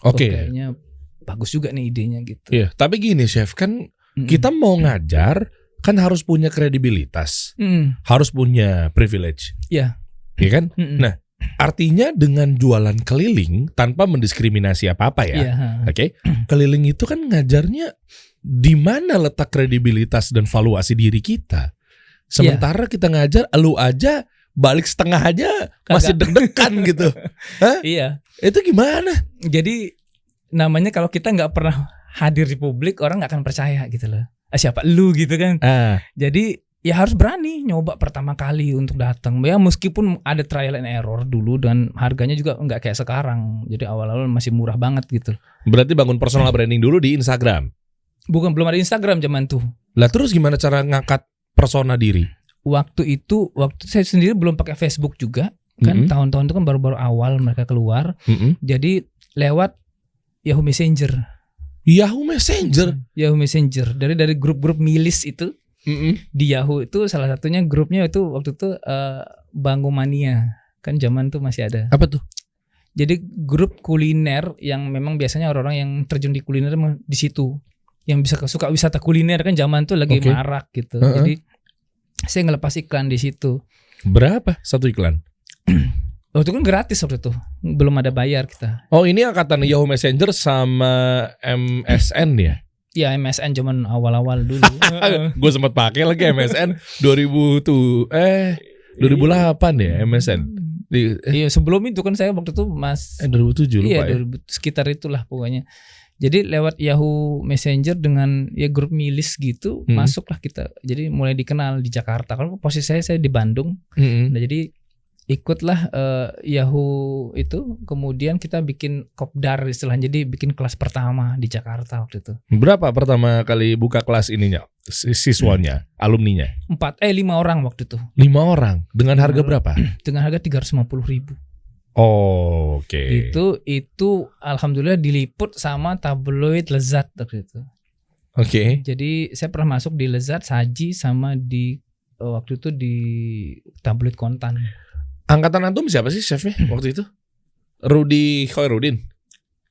Oke. Kayaknya bagus juga nih idenya gitu. Iya, tapi gini Chef kan kita mau ngajar kan harus punya kredibilitas, harus punya privilege. Iya. Iya kan? Nah artinya dengan jualan keliling tanpa mendiskriminasi apa-apa ya. Iya. Oke. Keliling itu kan ngajarnya di mana letak kredibilitas dan valuasi diri kita. Sementara kita ngajar, lu aja balik setengah aja masih deg-degan gitu. Hah? Iya. Itu gimana? Jadi namanya kalau kita nggak pernah hadir di publik, orang nggak akan percaya gitu loh. Siapa lu gitu kan? Jadi ya harus berani nyoba pertama kali untuk datang. Ya meskipun ada trial and error dulu dan harganya juga nggak kayak sekarang. Jadi awal-awal masih murah banget gitu. Berarti bangun personal branding dulu di Instagram. Belum ada Instagram zaman tuh. Lah terus gimana cara ngangkat persona diri? Waktu saya sendiri belum pakai Facebook juga. Kan tahun-tahun itu kan baru-baru awal mereka keluar. Jadi lewat Yahoo Messenger. Yahoo Messenger dari grup-grup milis itu. Di Yahoo itu salah satunya grupnya itu waktu itu Bangomania. Kan zaman tuh masih ada. Apa tuh? Jadi grup kuliner yang memang biasanya orang-orang yang terjun di kuliner di situ. Yang bisa suka wisata kuliner kan zaman tuh lagi marak gitu. Jadi saya ngelepas iklan di situ. Berapa satu iklan? Waktu itu kan gratis waktu itu. Belum ada bayar kita. Oh, ini angkatan Yahoo Messenger sama MSN ya? Ya MSN zaman awal-awal dulu. Gue sempat pakai lagi MSN 2008 ya MSN. Iya sebelum itu kan saya waktu itu 2007 lupa ya. 2000, sekitar itulah pokoknya. Jadi lewat Yahoo Messenger dengan ya grup milis gitu masuklah kita. Jadi mulai dikenal di Jakarta. Kalau posisi saya di Bandung. Nah, jadi ikutlah Yahoo itu, kemudian kita bikin kopdar istilahnya, jadi bikin kelas pertama di Jakarta waktu itu. Berapa pertama kali buka kelas ininya, siswanya, alumninya? 5 orang waktu itu. 5 orang, dengan harga berapa? Dengan harga 350.000. Oh, oke. Itu alhamdulillah diliput sama tabloid Lezat waktu itu. Oke. Jadi saya pernah masuk di Lezat, Saji, sama di waktu itu di tabloid Kontan. Angkatan antum siapa sih chefnya waktu itu? Rudy Khairuddin.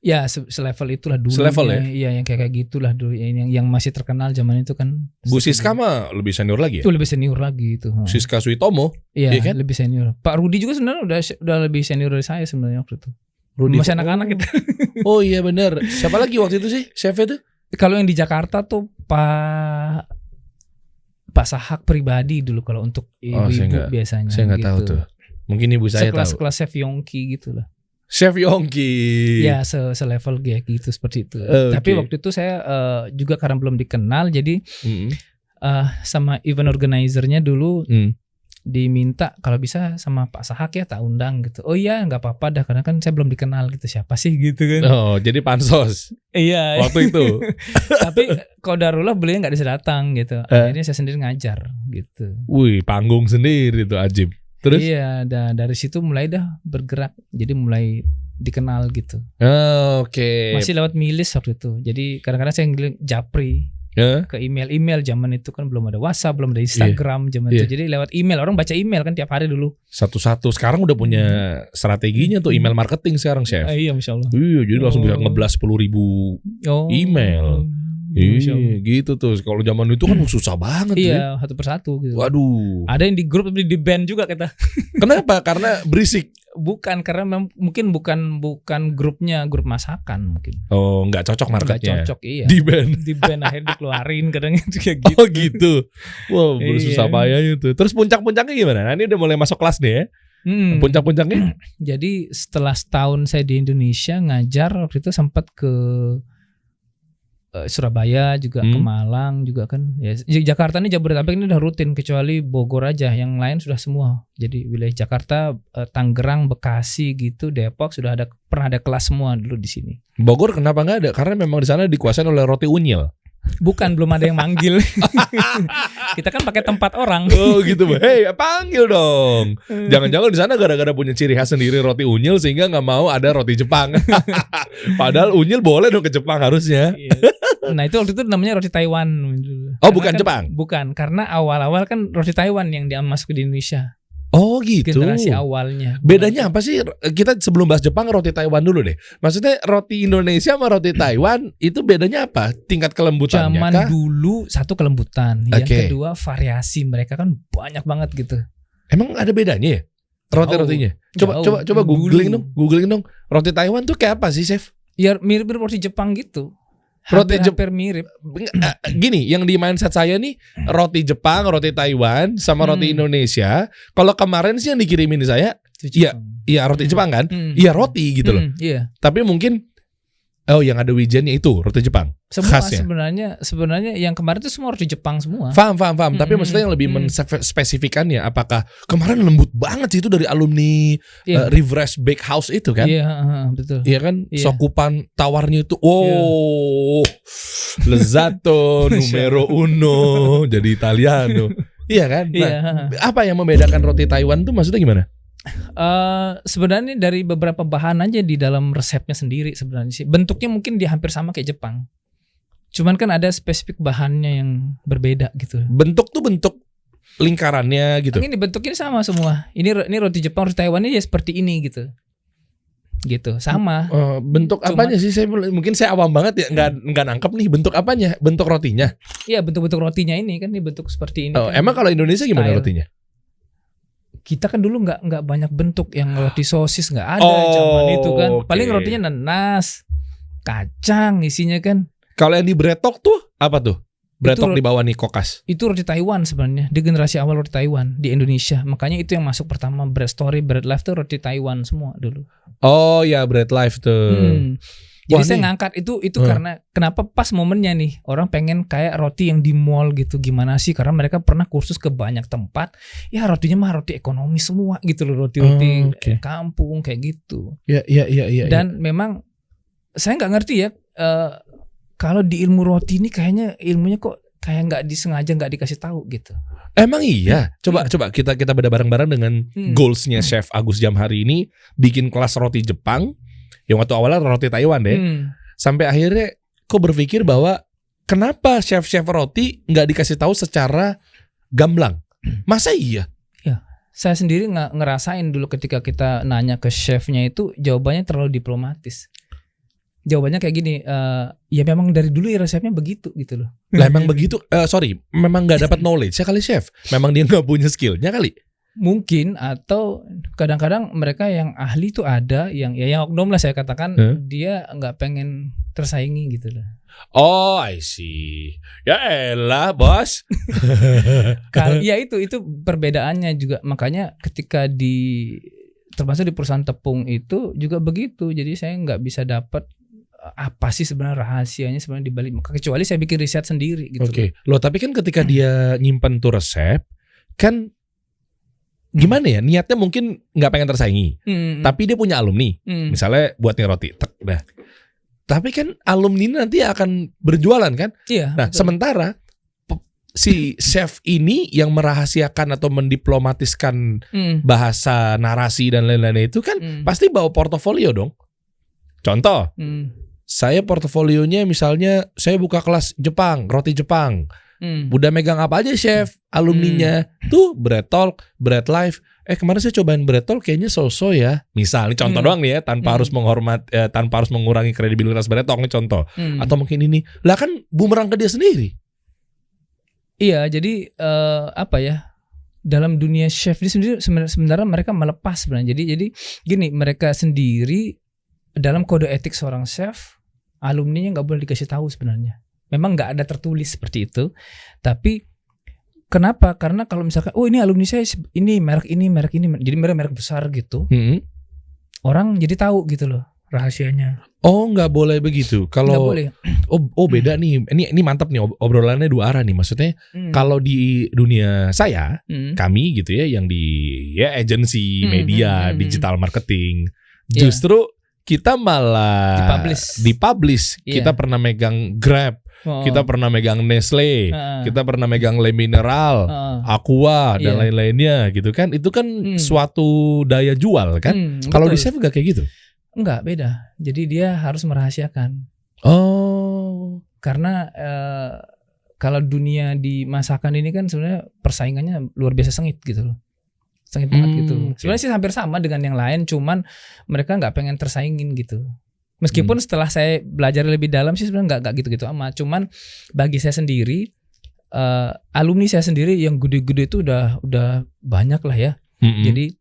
Ya, selevel itulah dulu. Selevel ya? Iya, yang kayak gitulah dulu. Yang masih terkenal zaman itu kan. Bu Siska mah lebih senior lagi ya? Itu lebih senior lagi itu. Siska Suitomo. Iya, iya kan? Lebih senior. Pak Rudy juga sebenarnya udah lebih senior dari saya sebenarnya waktu itu. Rudy masih anak-anak gitu. Oh iya benar. Siapa lagi waktu itu sih chefnya tuh? Kalau yang di Jakarta tuh Pak Sahak pribadi dulu kalau untuk ibu-ibu biasanya. Saya nggak tahu tuh. Mungkin ibu saya tahu. Sekelas Chef Yongki gitu lah. Chef Yongki. Ya selevel gitu seperti itu. Tapi waktu itu saya juga karena belum dikenal, jadi sama event organizer-nya dulu diminta kalau bisa sama Pak Sahak ya tak undang gitu. Oh iya nggak apa-apa dah, karena kan saya belum dikenal gitu, siapa sih gitu kan. Oh jadi pansos. Iya. Waktu itu. Tapi qadarullah beliau nggak bisa datang gitu. Akhirnya saya sendiri ngajar gitu. Wih, panggung sendiri tuh ajib. Terus? Iya, dari situ mulai dah bergerak. Jadi mulai dikenal gitu. Oke. Masih lewat milis waktu itu. Jadi kadang-kadang saya ngirim japri ke email zaman itu kan belum ada WhatsApp, belum ada Instagram zaman itu. Jadi lewat email, orang baca email kan tiap hari dulu. Satu-satu. Sekarang udah punya strateginya tuh email marketing sekarang, Chef. Iya, Masya Allah. Iya, jadi langsung bisa ngeblas 10.000 email. Iya gitu tuh. Kalau zaman itu kan susah banget. Iya, satu persatu gitu. Waduh. Ada yang di grup tapi di ban juga kita. Kenapa? Karena berisik. Bukan, karena mungkin bukan grupnya, grup masakan mungkin. Oh, nggak cocok marketnya. Nggak cocok, iya. Di ban. Di ban akhirnya dikeluarin kadang itu kayak gitu. Oh gitu. Wow, susah payah itu. Terus puncak-puncaknya gimana? Nah, ini udah mulai masuk kelas nih ya. Puncak-puncaknya? Jadi setelah setahun saya di Indonesia ngajar, waktu itu sempat ke Surabaya juga, ke Malang juga kan. Ya, Jakarta ini Jabodetabek ini udah rutin, kecuali Bogor aja, yang lain sudah semua. Jadi wilayah Jakarta, Tangerang, Bekasi gitu, Depok sudah pernah ada kelas semua dulu di sini. Bogor kenapa nggak ada? Karena memang di sana dikuasain oleh roti unyil. Bukan, belum ada yang manggil. Kita kan pakai tempat orang. Oh gitu, hey panggil dong. Jangan-jangan di sana gara-gara punya ciri khas sendiri roti unyil sehingga nggak mau ada roti Jepang. Padahal unyil boleh dong ke Jepang harusnya. Nah itu waktu itu namanya roti Taiwan. Oh bukan Jepang? Bukan, karena awal-awal kan roti Taiwan yang masuk ke Indonesia. Oh gitu. Generasi awalnya. Bedanya apa sih? Kita sebelum bahas Jepang, roti Taiwan dulu deh. Maksudnya roti Indonesia sama roti Taiwan itu bedanya apa? Tingkat kelembutannya Zaman kah? dulu satu kelembutan, yang kedua variasi mereka kan banyak banget gitu. Emang ada bedanya ya? Roti-rotinya. Coba googling dong. Roti Taiwan tuh kayak apa sih, Chef? Ya mirip-mirip roti Jepang gitu. Hampir mirip. Gini, yang di mindset saya nih roti Jepang, roti Taiwan, sama roti Indonesia. Kalau kemarin sih yang dikirimin di saya, iya roti Jepang kan? Iya roti gitu loh. Iya. Tapi mungkin yang ada wijennya itu roti Jepang. Semua khasnya. sebenarnya yang kemarin itu semua roti Jepang semua. Paham. Tapi maksudnya yang lebih menspesifikannya, apakah kemarin lembut banget sih itu dari alumni River's Bakehouse itu kan? Iya, betul. Iya kan? Sokupan tawarnya itu, lezzato numero uno, jadi Italiano. Iya kan? Nah, apa yang membedakan roti Taiwan tuh maksudnya gimana? Sebenarnya dari beberapa bahan aja di dalam resepnya sendiri sebenarnya sih. Bentuknya mungkin dia hampir sama kayak Jepang. Cuman kan ada spesifik bahannya yang berbeda gitu. Bentuk tuh bentuk lingkarannya gitu. Ini bentuknya sama semua. Ini roti Jepang, roti Taiwan ini ya seperti ini gitu. Gitu, sama. Bentuk apanya sih? Mungkin saya awam banget ya, nggak nangkep nih bentuk apanya? Bentuk rotinya? Iya, bentuk rotinya ini kan, ini bentuk seperti ini. Kan. Emang kalau Indonesia gimana rotinya? Kita kan dulu nggak banyak bentuk yang roti sosis, nggak ada zaman itu kan. Paling rotinya nanas, kacang isinya kan. Kalau yang di bretok tuh apa tuh? Bretok di bawah nih kokas. Itu roti Taiwan sebenarnya. Di generasi awal roti Taiwan di Indonesia. Makanya itu yang masuk pertama. Bread Story, Bread Life tuh roti Taiwan semua dulu. Oh ya, Bread Life tuh. Jadi saya ngangkat itu karena kenapa pas momennya nih orang pengen kayak roti yang di mall gitu. Gimana sih? Karena mereka pernah kursus ke banyak tempat. Ya rotinya mah roti ekonomi semua gitu loh, roti-roti kampung kayak gitu. Iya. Dan memang saya nggak ngerti ya. Kalau di ilmu roti ini kayaknya ilmunya kok kayak nggak disengaja, nggak dikasih tahu gitu. Emang iya. Coba kita beda bareng-bareng dengan goalsnya Chef Agus Jamhari ini bikin kelas roti Jepang. Yang waktu awalnya roti Taiwan deh. Sampai akhirnya kok berpikir bahwa kenapa chef roti nggak dikasih tahu secara gamblang? Masa iya? Ya, saya sendiri nggak ngerasain dulu ketika kita nanya ke chefnya itu jawabannya terlalu diplomatis. Jawabannya kayak gini, ya memang dari dulu ya resepnya begitu gitu loh. Lah emang begitu? Memang nggak dapat knowledge ya kali chef? Memang dia nggak punya skillnya kali? Mungkin, atau kadang-kadang mereka yang ahli tuh ada yang oknum lah saya katakan, dia nggak pengen tersaingi gitu loh. Oh, I see. Ya elah bos. Ya itu perbedaannya juga. Makanya ketika termasuk di perusahaan tepung itu juga begitu. Jadi saya nggak bisa dapat apa sih sebenarnya rahasianya sebenarnya dibalik, kecuali saya bikin riset sendiri gitu. Oke. Loh tapi kan ketika dia nyimpen tuh resep kan gimana ya, niatnya mungkin nggak pengen tersaingi, tapi dia punya alumni, misalnya buat nih roti, dah. Tapi kan alumni ini nanti akan berjualan kan? Iya. Nah betul. Sementara si chef ini yang merahasiakan atau mendiplomatiskan bahasa narasi dan lain-lain itu kan pasti bawa portofolio dong. Contoh, saya portofolionya misalnya saya buka kelas Jepang, roti Jepang. Udah megang apa aja chef alumninya tuh Bread Talk, Bread Life. Kemarin saya cobain Bread Talk kayaknya so-so ya. Misalnya contoh doang nih ya, tanpa harus tanpa harus mengurangi kredibilitas Bread Talk nih contoh. Atau mungkin ini lah kan bumerang ke dia sendiri. Iya, jadi apa ya? Dalam dunia chef ini sendiri sebenarnya mereka melepas sebenarnya. Jadi gini, mereka sendiri dalam kode etik seorang chef, alumninya nggak boleh dikasih tahu sebenarnya. Memang nggak ada tertulis seperti itu, tapi kenapa? Karena kalau misalkan, ini alumni saya ini merek ini, jadi merek besar gitu, orang jadi tahu gitu loh rahasianya. Oh nggak boleh begitu. Kalau nggak boleh. Oh beda nih. Ini mantap nih obrolannya dua arah nih. Maksudnya kalau di dunia saya, kami gitu ya, yang di agensi media digital marketing, justru kita malah dipublish. Kita pernah megang Grab. Kita pernah megang Nestle, kita pernah megang Le Mineral, Aqua dan lain-lainnya gitu kan. Itu kan suatu daya jual kan. Kalau di chef enggak kayak gitu? Enggak, beda. Jadi dia harus merahasiakan. Oh, karena kalau dunia di masakan ini kan sebenarnya persaingannya luar biasa sengit gitu loh. Sengit banget gitu. Sebenarnya sih hampir sama dengan yang lain, cuman mereka nggak pengen tersaingin gitu. Meskipun setelah saya belajar lebih dalam sih sebenarnya nggak gitu-gitu amat. Cuman bagi saya sendiri, alumni saya sendiri yang gede-gede itu udah banyak lah ya. Jadi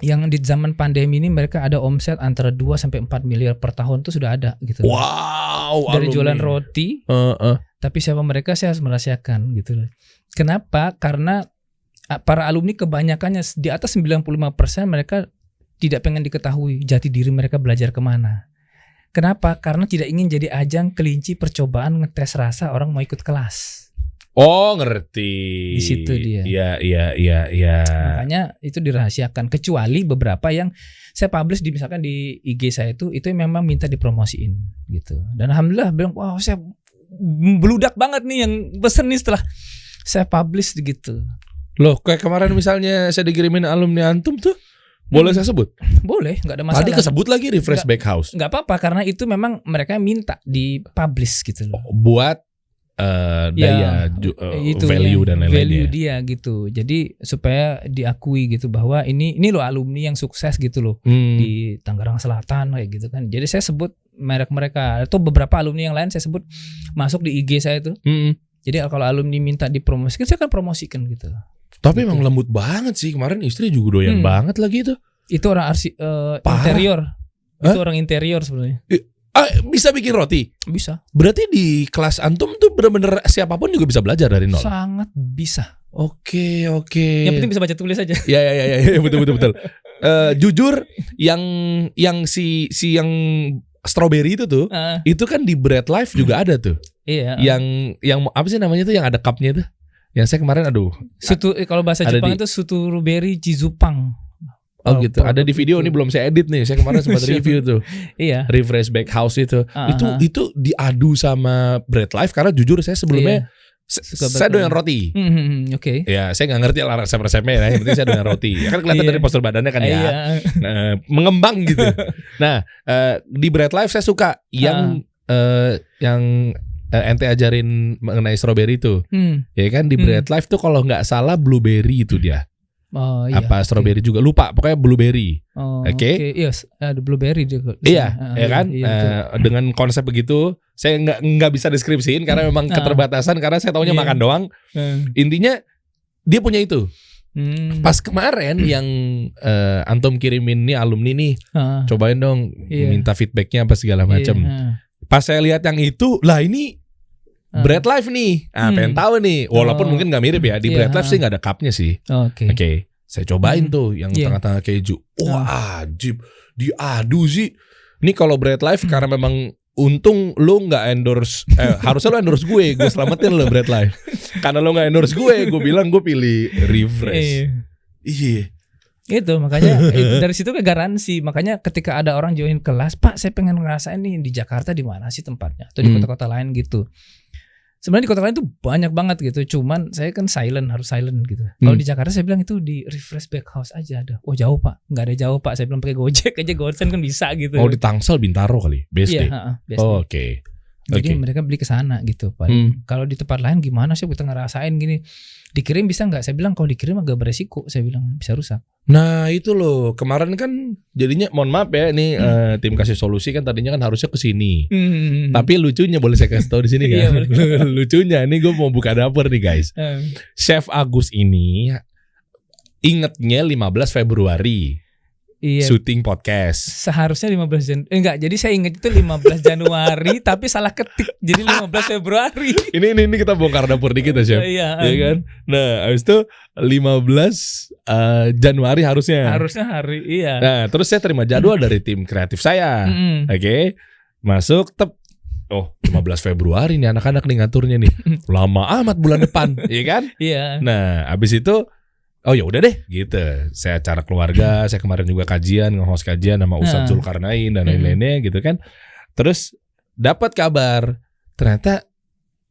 yang di zaman pandemi ini mereka ada omset antara 2 sampai 4 miliar per tahun tuh sudah ada gitu. Wow, dari alumni. jualan roti. Tapi siapa mereka saya harus merahasiakan gitu loh. Kenapa? Karena para alumni kebanyakannya di atas 95% mereka tidak pengen diketahui jati diri mereka belajar kemana. Kenapa? Karena tidak ingin jadi ajang kelinci percobaan ngetes rasa orang mau ikut kelas. Oh, ngerti. Di situ dia. Iya. Makanya itu dirahasiakan. Kecuali beberapa yang saya publish di misalkan di IG saya itu memang minta dipromosiin gitu. Dan alhamdulillah bilang, wow saya beludak banget nih yang pesen nih setelah saya publish gitu. Loh, kayak kemarin misalnya saya dikirimin alumni antum tuh, boleh saya sebut? Boleh, nggak ada masalah. Tadi kesebut lagi Refresh Bakehouse. Nggak apa-apa karena itu memang mereka minta dipublish gitu loh. Buat daya value dan lain-lain. Value dia gitu. Jadi supaya diakui gitu bahwa ini loh alumni yang sukses gitu loh di Tangerang Selatan kayak gitu kan. Jadi saya sebut merek mereka atau beberapa alumni yang lain saya sebut masuk di IG saya tuh. Jadi kalau alumni minta dipromosikan saya akan promosikan gitu. Tapi emang lembut banget sih. Kemarin istri juga doyan banget lagi itu. Itu orang interior. Itu orang interior sebenarnya. Bisa bikin roti? Bisa. Berarti di kelas antum tuh bener-bener siapapun juga bisa belajar dari nol? Sangat bisa. Oke. Yang penting bisa baca tulis aja. Ya, betul. Jujur yang yang strawberry itu tuh, itu kan di Bread Life juga ada tuh. Iya. Yang apa sih namanya tuh yang ada cupnya tuh? Yang saya kemarin kalau bahasa Jepang itu Suturuberi Chizupang. Oh gitu. Ada di video ini belum saya edit nih. Saya kemarin sempat review tuh. Iya. Refresh Bakehouse itu. Itu diadu sama Bread Life karena jujur saya sebelumnya saya doyan roti. Oke. Ya, saya nggak ngerti lah resep-resepnya ya. Yang penting saya doyan roti. Ya, kan kelihatan dari postur badannya kan ya. Mengembang gitu. Nah, di Bread Life saya suka yang ente ajarin mengenai strawberry itu. Ya kan di Bread Life tuh kalau nggak salah blueberry itu dia. Oh, iya, apa strawberry juga lupa, pokoknya blueberry. Oke. Yes, ada blueberry juga. Iya, ya kan? Dengan konsep begitu, saya nggak bisa deskripsiin karena memang keterbatasan karena saya taunya makan doang. Intinya dia punya itu. Pas kemarin yang antum kirimin nih alumni nih, cobain dong, minta feedbacknya apa segala macam. Pas saya lihat yang itu, lah ini Bread Life nih, pengen tahu nih, walaupun mungkin nggak mirip ya, di Bread Life sih nggak ada cupnya sih. Oke. Saya cobain tuh yang tengah-tengah keju. Wah, ajib, diadu sih. Ini kalau Bread Life karena memang untung lo nggak endorse, harusnya lo endorse gue selamatin lo Bread Life. Karena lo nggak endorse gue bilang gue pilih Refresh. Iya. Itu makanya dari situ ke garansi. Makanya ketika ada orang join kelas, Pak, saya pengen ngerasain nih di Jakarta di mana sih tempatnya atau di kota-kota lain gitu. Sebenarnya di kota lain tuh banyak banget gitu. Cuman saya kan harus silent gitu. Kalau di Jakarta saya bilang itu di Refresh Bakehouse aja ada. Oh jauh Pak, nggak ada jauh Pak. Saya bilang pakai Gojek aja, Gosen kan bisa gitu. Oh di Tangsel Bintaro kali, BSD. Iya, Oke. Jadi mereka beli ke sana gitu Pak. Kalau di tempat lain gimana sih kita ngerasain gini? Dikirim bisa nggak? Saya bilang kalau dikirim agak beresiko. Saya bilang bisa rusak. Nah itu loh, kemarin kan jadinya mohon maaf ya ini tim kasih solusi kan tadinya kan harusnya ke sini. Tapi lucunya boleh saya kasih tahu di sini kan. Lucunya ini gue mau buka dapur nih guys. Chef Agus ini ingetnya 15 Februari. Syuting podcast. Seharusnya 15 Januari. Enggak, jadi saya ingat itu 15 Januari tapi salah ketik. Jadi 15 Februari. Ini kita bongkar dapur dikit ya, Chef. Iya kan? Nah, habis itu 15 Januari harusnya. Harusnya hari, iya. Nah, terus saya terima jadwal dari tim kreatif saya. Oke. Masuk 15 Februari nih anak-anak nih ngaturnya nih. Lama amat bulan depan, iya kan? Iya. Nah, habis itu ya udah deh gitu. Saya acara keluarga, saya kemarin juga nge-host kajian sama Ustadz Zulkarnain dan lain-lainnya gitu kan. Terus dapat kabar ternyata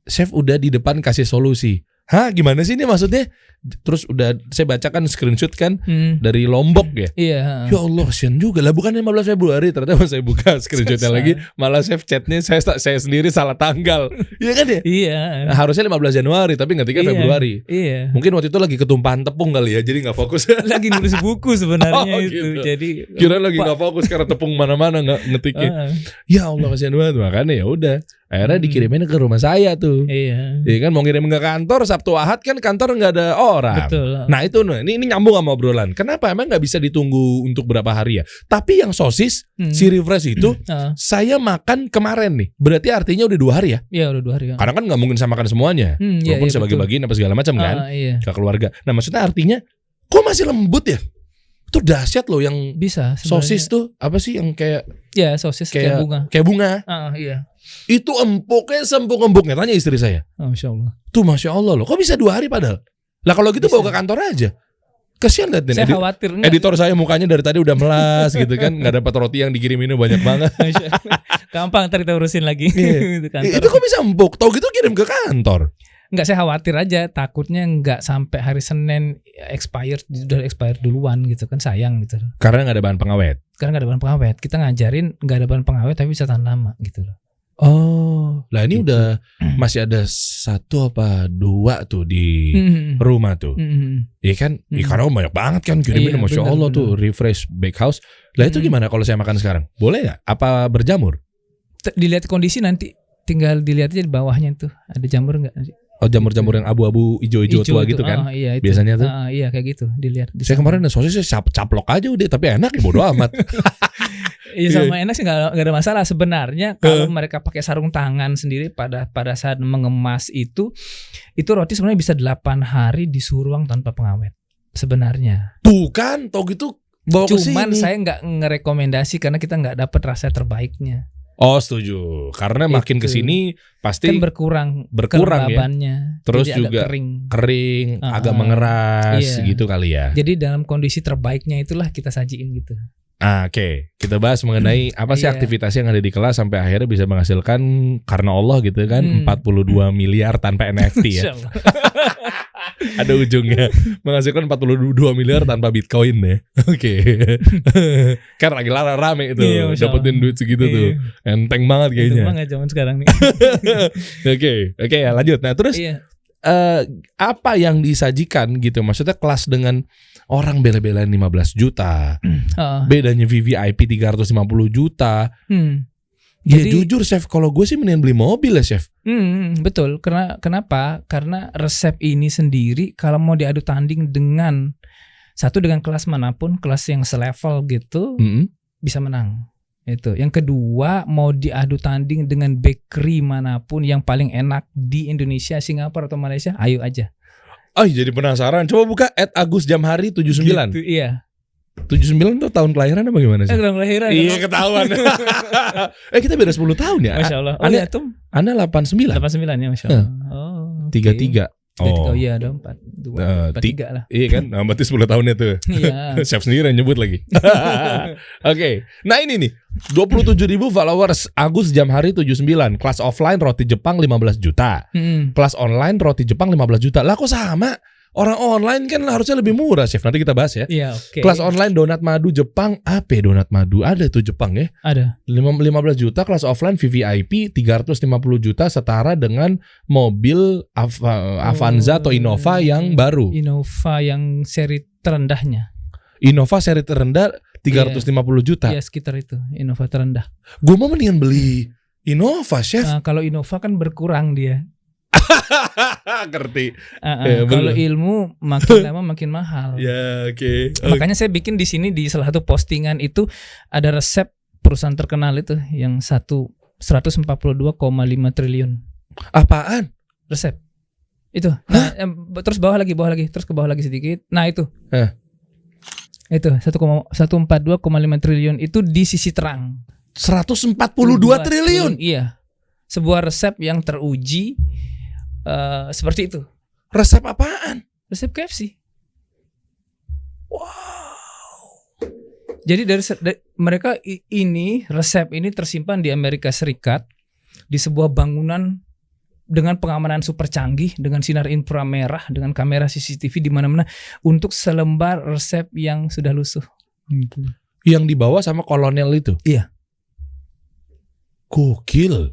chef udah di depan kasih solusi. Hah, gimana sih ini maksudnya? Terus udah saya bacakan screenshot kan dari Lombok ya. Iya. Ya Allah, kasian juga lah, bukan 15 Februari. Ternyata pas saya buka screenshotnya lagi, malah chef chatnya saya sendiri salah tanggal. Iya kan ya? Iya. Nah, harusnya 15 Januari tapi ngetiknya Februari. Iya. Mungkin waktu itu lagi ketumpahan tepung kali ya, jadi nggak fokus. Lagi nulis buku sebenarnya itu. Gitu. Jadi kira lagi nggak fokus karena tepung mana-mana nggak ngetiknya. Ya Allah, kasian banget. Makanya ya udah. Akhirnya dikirimin ke rumah saya tuh. Iya. Iya kan, mau ngirim ke kantor Sabtu Ahad kan kantor nggak ada orang. Betul. Nah itu ini nyambung sama obrolan. Kenapa emang nggak bisa ditunggu untuk berapa hari ya? Tapi yang sosis si refresh itu saya makan kemarin nih. Berarti artinya udah 2 hari ya? Iya udah 2 hari. Ya. Karena kan nggak mungkin saya makan semuanya. Walaupun saya bagi-bagiin apa segala macam kan ke keluarga. Nah maksudnya artinya kok masih lembut ya? Itu dahsyat loh yang bisa sebenarnya. Sosis tuh apa sih yang kayak ya sosis kayak bunga. Kayak bunga. Iya. Itu empuknya sempuk-empuknya. Tanya istri saya. Masya Allah. Tuh Masya Allah loh. Kok bisa 2 hari padahal? Lah kalau gitu bawa ke kantor aja. Kasian liat saya khawatir editor saya mukanya dari tadi udah melas gitu kan. Gak dapat roti yang dikiriminnya banyak banget. Gampang ntar kita urusin lagi. Itu kok bisa empuk? Tau gitu kirim ke kantor. Enggak, saya khawatir aja, takutnya enggak sampai hari Senin udah expired duluan gitu kan, sayang gitu. Karena nggak ada bahan pengawet. Kita ngajarin nggak ada bahan pengawet tapi bisa tahan lama gitu loh. Oh, lah ini gitu. Udah masih ada 1 apa 2 tuh di rumah tuh. Iya kan? Karena banyak banget kan kirimin, Masya Allah bener. Tuh Refresh Bakehouse. Lah itu gimana kalau saya makan sekarang? Boleh nggak? Apa berjamur? Dilihat kondisi nanti, tinggal dilihat aja di bawahnya tuh ada jamur nggak? Oh jamur-jamur yang abu-abu hijau-hijau tua gitu kan? Iya, itu. Biasanya tuh. Iya kayak gitu dilihat. Saya kemarin sosisnya caplok aja udah, tapi enak ya bodo amat. Iya sama enak sih nggak ada masalah sebenarnya kalau mereka pakai sarung tangan sendiri pada saat mengemas itu roti sebenarnya bisa 8 hari di ruang tanpa pengawet sebenarnya. Tuh kan, tau gitu bawa ke sini. Cuman saya nggak ngerekomendasi karena kita nggak dapat rasa terbaiknya. Oh setuju, karena makin kesini pasti kan berkurang ya. Terus jadi juga kering, agak mengeras gitu kali ya. Jadi dalam kondisi terbaiknya itulah kita sajiin gitu. Oke. Kita bahas mengenai apa sih aktivitas yang ada di kelas sampai akhirnya bisa menghasilkan karena Allah gitu kan 42 miliar tanpa NFT ya. Ada ujungnya menghasilkan 42 miliar tanpa Bitcoin ya. Oke. Kan lagi rame itu dapetin duit segitu tuh. Enteng banget kayaknya. Enteng banget zaman sekarang nih. Oke ya lanjut. Nah terus apa yang disajikan gitu? Maksudnya kelas dengan orang bela-belain 15 juta. Bedanya VVIP 350 juta. Jadi jujur chef, kalau gue sih mending beli mobil ya chef. Betul. Kenapa? Karena resep ini sendiri kalau mau diadu tanding dengan kelas manapun, kelas yang selevel gitu, bisa menang. Itu. Yang kedua, mau diadu tanding dengan bakery manapun yang paling enak di Indonesia, Singapura atau Malaysia, ayo aja. Jadi penasaran. Coba buka @agusjamhari 79. Gitu, iya. 79 tuh tahun kelahiran apa gimana sih? Tahun kelahiran. Iya ketahuan. Kita beda 10 tahun ya. Masya Allah. Anda 89. 89 ya Masya Allah. 33. Oh iya ada 43 lah. Iya kan, berarti 10 tahunnya tuh. Iya. Chef sendiri yang nyebut lagi. Oke. Nah ini nih 27.000 followers Agus Jamhari 79. Kelas offline roti Jepang 15 juta. Kelas online roti Jepang 15 juta. Lah kok sama? Orang online kan harusnya lebih murah chef. Nanti kita bahas ya. Iya oke. Kelas online donat madu Jepang. Apa donat madu? Ada tuh Jepang ya. Ada 15 juta. Kelas offline VVIP 350 juta. Setara dengan mobil Avanza atau Innova yang baru. Innova yang seri terendahnya. Innova seri terendah 350 juta. Iya sekitar itu Innova terendah. Gue mau mendingan beli Innova chef. Kalau Innova kan berkurang dia. Ngerti. Kalau ilmu makin lama makin mahal. Ya oke. Makanya saya bikin di sini di salah satu postingan itu ada resep perusahaan terkenal itu yang 142,5 triliun. Apaan? Resep. Itu. Nah, terus bawah lagi, terus ke bawah lagi sedikit. Nah itu. Itu 142,5 triliun itu di sisi terang. 142 triliun. Iya. Sebuah resep yang teruji. Seperti itu. Resep apaan? Resep KFC. Wow. Jadi dari mereka resep ini tersimpan di Amerika Serikat di sebuah bangunan dengan pengamanan super canggih, dengan sinar inframerah, dengan kamera CCTV di mana-mana untuk selembar resep yang sudah lusuh. Gitu. Yang dibawa sama kolonel itu. Iya. Gokil.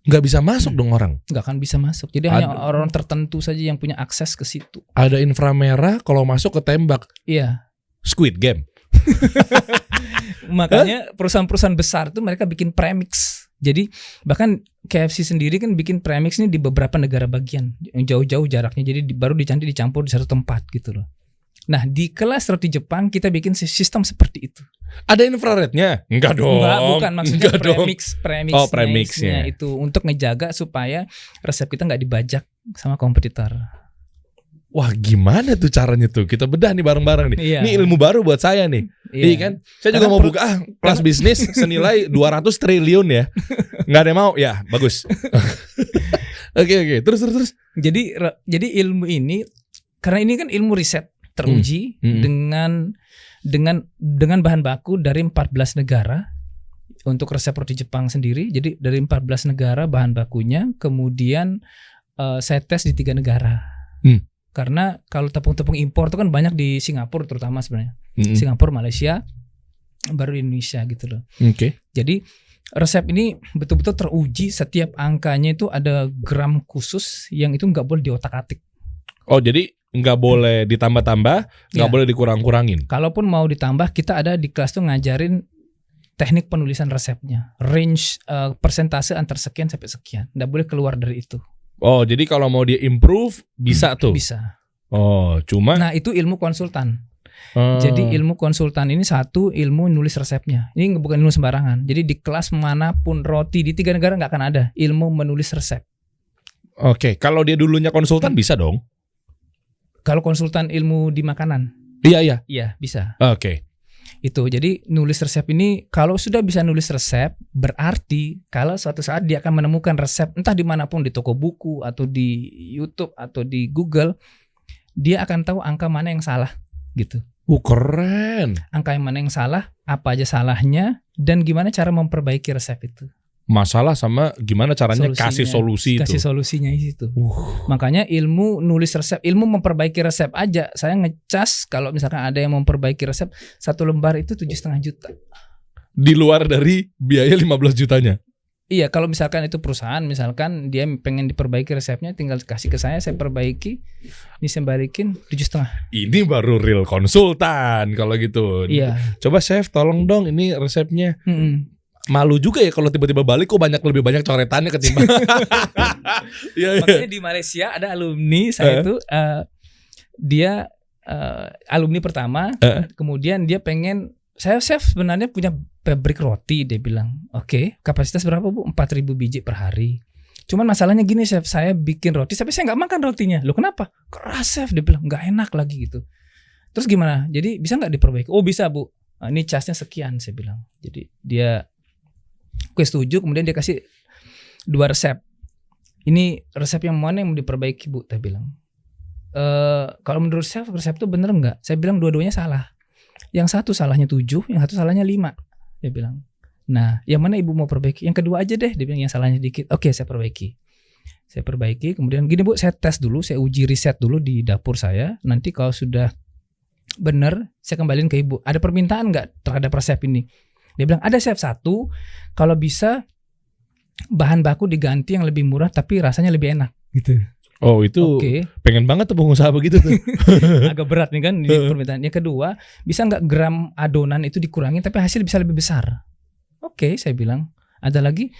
Nggak bisa masuk dong orang. Nggak akan bisa masuk. Jadi hanya orang tertentu saja yang punya akses ke situ. Ada inframerah, kalau masuk ketembak. Iya. Squid Game. Makanya perusahaan-perusahaan besar tuh mereka bikin premix. Jadi bahkan KFC sendiri kan bikin premix ini di beberapa negara bagian yang jauh-jauh jaraknya, jadi baru dicampur di satu tempat gitu loh. Nah di kelas roti Jepang kita bikin sistem seperti itu. Ada infrarednya? Enggak dong. Enggak, bukan, maksudnya premixnya. Oh, premixnya itu untuk ngejaga supaya resep kita nggak dibajak sama kompetitor. Wah, gimana tuh caranya tuh? Kita bedah nih bareng-bareng nih. Iya. Ini ilmu baru buat saya nih. Iya kan? Saya juga mau buka kelas bisnis senilai 200 triliun ya. Nggak ada yang mau? Ya, bagus. Oke. Terus. Jadi ilmu ini, karena ini kan ilmu riset teruji dengan bahan baku dari 14 negara untuk resep roti Jepang sendiri. Jadi dari 14 negara bahan bakunya, kemudian saya tes di 3 negara. Karena kalau tepung-tepung impor itu kan banyak di Singapura terutama sebenarnya. Singapura, Malaysia, baru di Indonesia gitu loh. Oke. Jadi resep ini betul-betul teruji, setiap angkanya itu ada gram khusus yang itu nggak boleh diotak-atik. Oh, jadi nggak boleh ditambah-tambah, nggak boleh dikurang-kurangin. Kalaupun mau ditambah, kita ada di kelas tuh ngajarin teknik penulisan resepnya, range persentase antar sekian sampai sekian, nggak boleh keluar dari itu. Oh, jadi kalau mau dia improve bisa tuh? Bisa. Oh, cuma. Nah itu ilmu konsultan. Jadi ilmu konsultan ini satu ilmu nulis resepnya. Ini bukan ilmu sembarangan. Jadi di kelas manapun roti di 3 negara nggak akan ada ilmu menulis resep. Oke, kalau dia dulunya konsultan bisa dong? Kalau konsultan ilmu di makanan? Iya. Iya bisa. Oke. Itu jadi nulis resep ini, kalau sudah bisa nulis resep berarti kalau suatu saat dia akan menemukan resep entah dimanapun, di toko buku atau di YouTube atau di Google, dia akan tahu angka mana yang salah gitu. Keren. Angka yang mana yang salah, apa aja salahnya, dan gimana cara memperbaiki resep itu. Masalah sama gimana caranya kasih solusi itu. Kasih solusinya itu. Makanya ilmu nulis resep, ilmu memperbaiki resep aja, saya ngecas kalau misalkan ada yang memperbaiki resep 1 lembar itu 7,5 juta. Di luar dari biaya 15 jutanya. Iya, kalau misalkan itu perusahaan, misalkan dia pengen diperbaiki resepnya, tinggal kasih ke saya perbaiki, ini saya balikin 7,5. Ini baru real konsultan kalau gitu. Iya. Coba chef tolong dong ini resepnya. Malu juga ya kalau tiba-tiba balik kok lebih banyak coretannya ketimbang. Makanya di Malaysia ada alumni saya itu dia alumni pertama, kemudian dia pengen, saya chef sebenarnya punya pabrik roti, dia bilang. Oke, kapasitas berapa Bu? 4.000 biji per hari. Cuman masalahnya gini chef, saya bikin roti tapi saya nggak makan rotinya. Loh kenapa? Keras chef, dia bilang, nggak enak lagi gitu. Terus gimana? Jadi bisa nggak diperbaiki? Oh bisa Bu. Nah, ini casnya sekian, saya bilang. Jadi dia gue setuju, kemudian dia kasih 2 resep. Ini resep yang mana yang mau diperbaiki Bu? Saya bilang. Kalau menurut chef resep itu bener nggak? Saya bilang dua-duanya salah. Yang satu salahnya 7, yang satu salahnya 5. Dia bilang. Nah, yang mana ibu mau perbaiki? Yang kedua aja deh. Dia bilang yang salahnya dikit. Oke, saya perbaiki. Saya perbaiki. Kemudian gini Bu, saya tes dulu, saya uji riset dulu di dapur saya. Nanti kalau sudah benar, saya kembaliin ke ibu. Ada permintaan nggak terhadap resep ini? Dia bilang ada chef, 1, kalau bisa bahan baku diganti yang lebih murah tapi rasanya lebih enak gitu. Oh itu pengen banget tuh pengusaha begitu tuh. Agak berat nih kan di permintaan. Yang kedua, bisa nggak gram adonan itu dikurangi tapi hasil bisa lebih besar. Oke, saya bilang. Ada lagi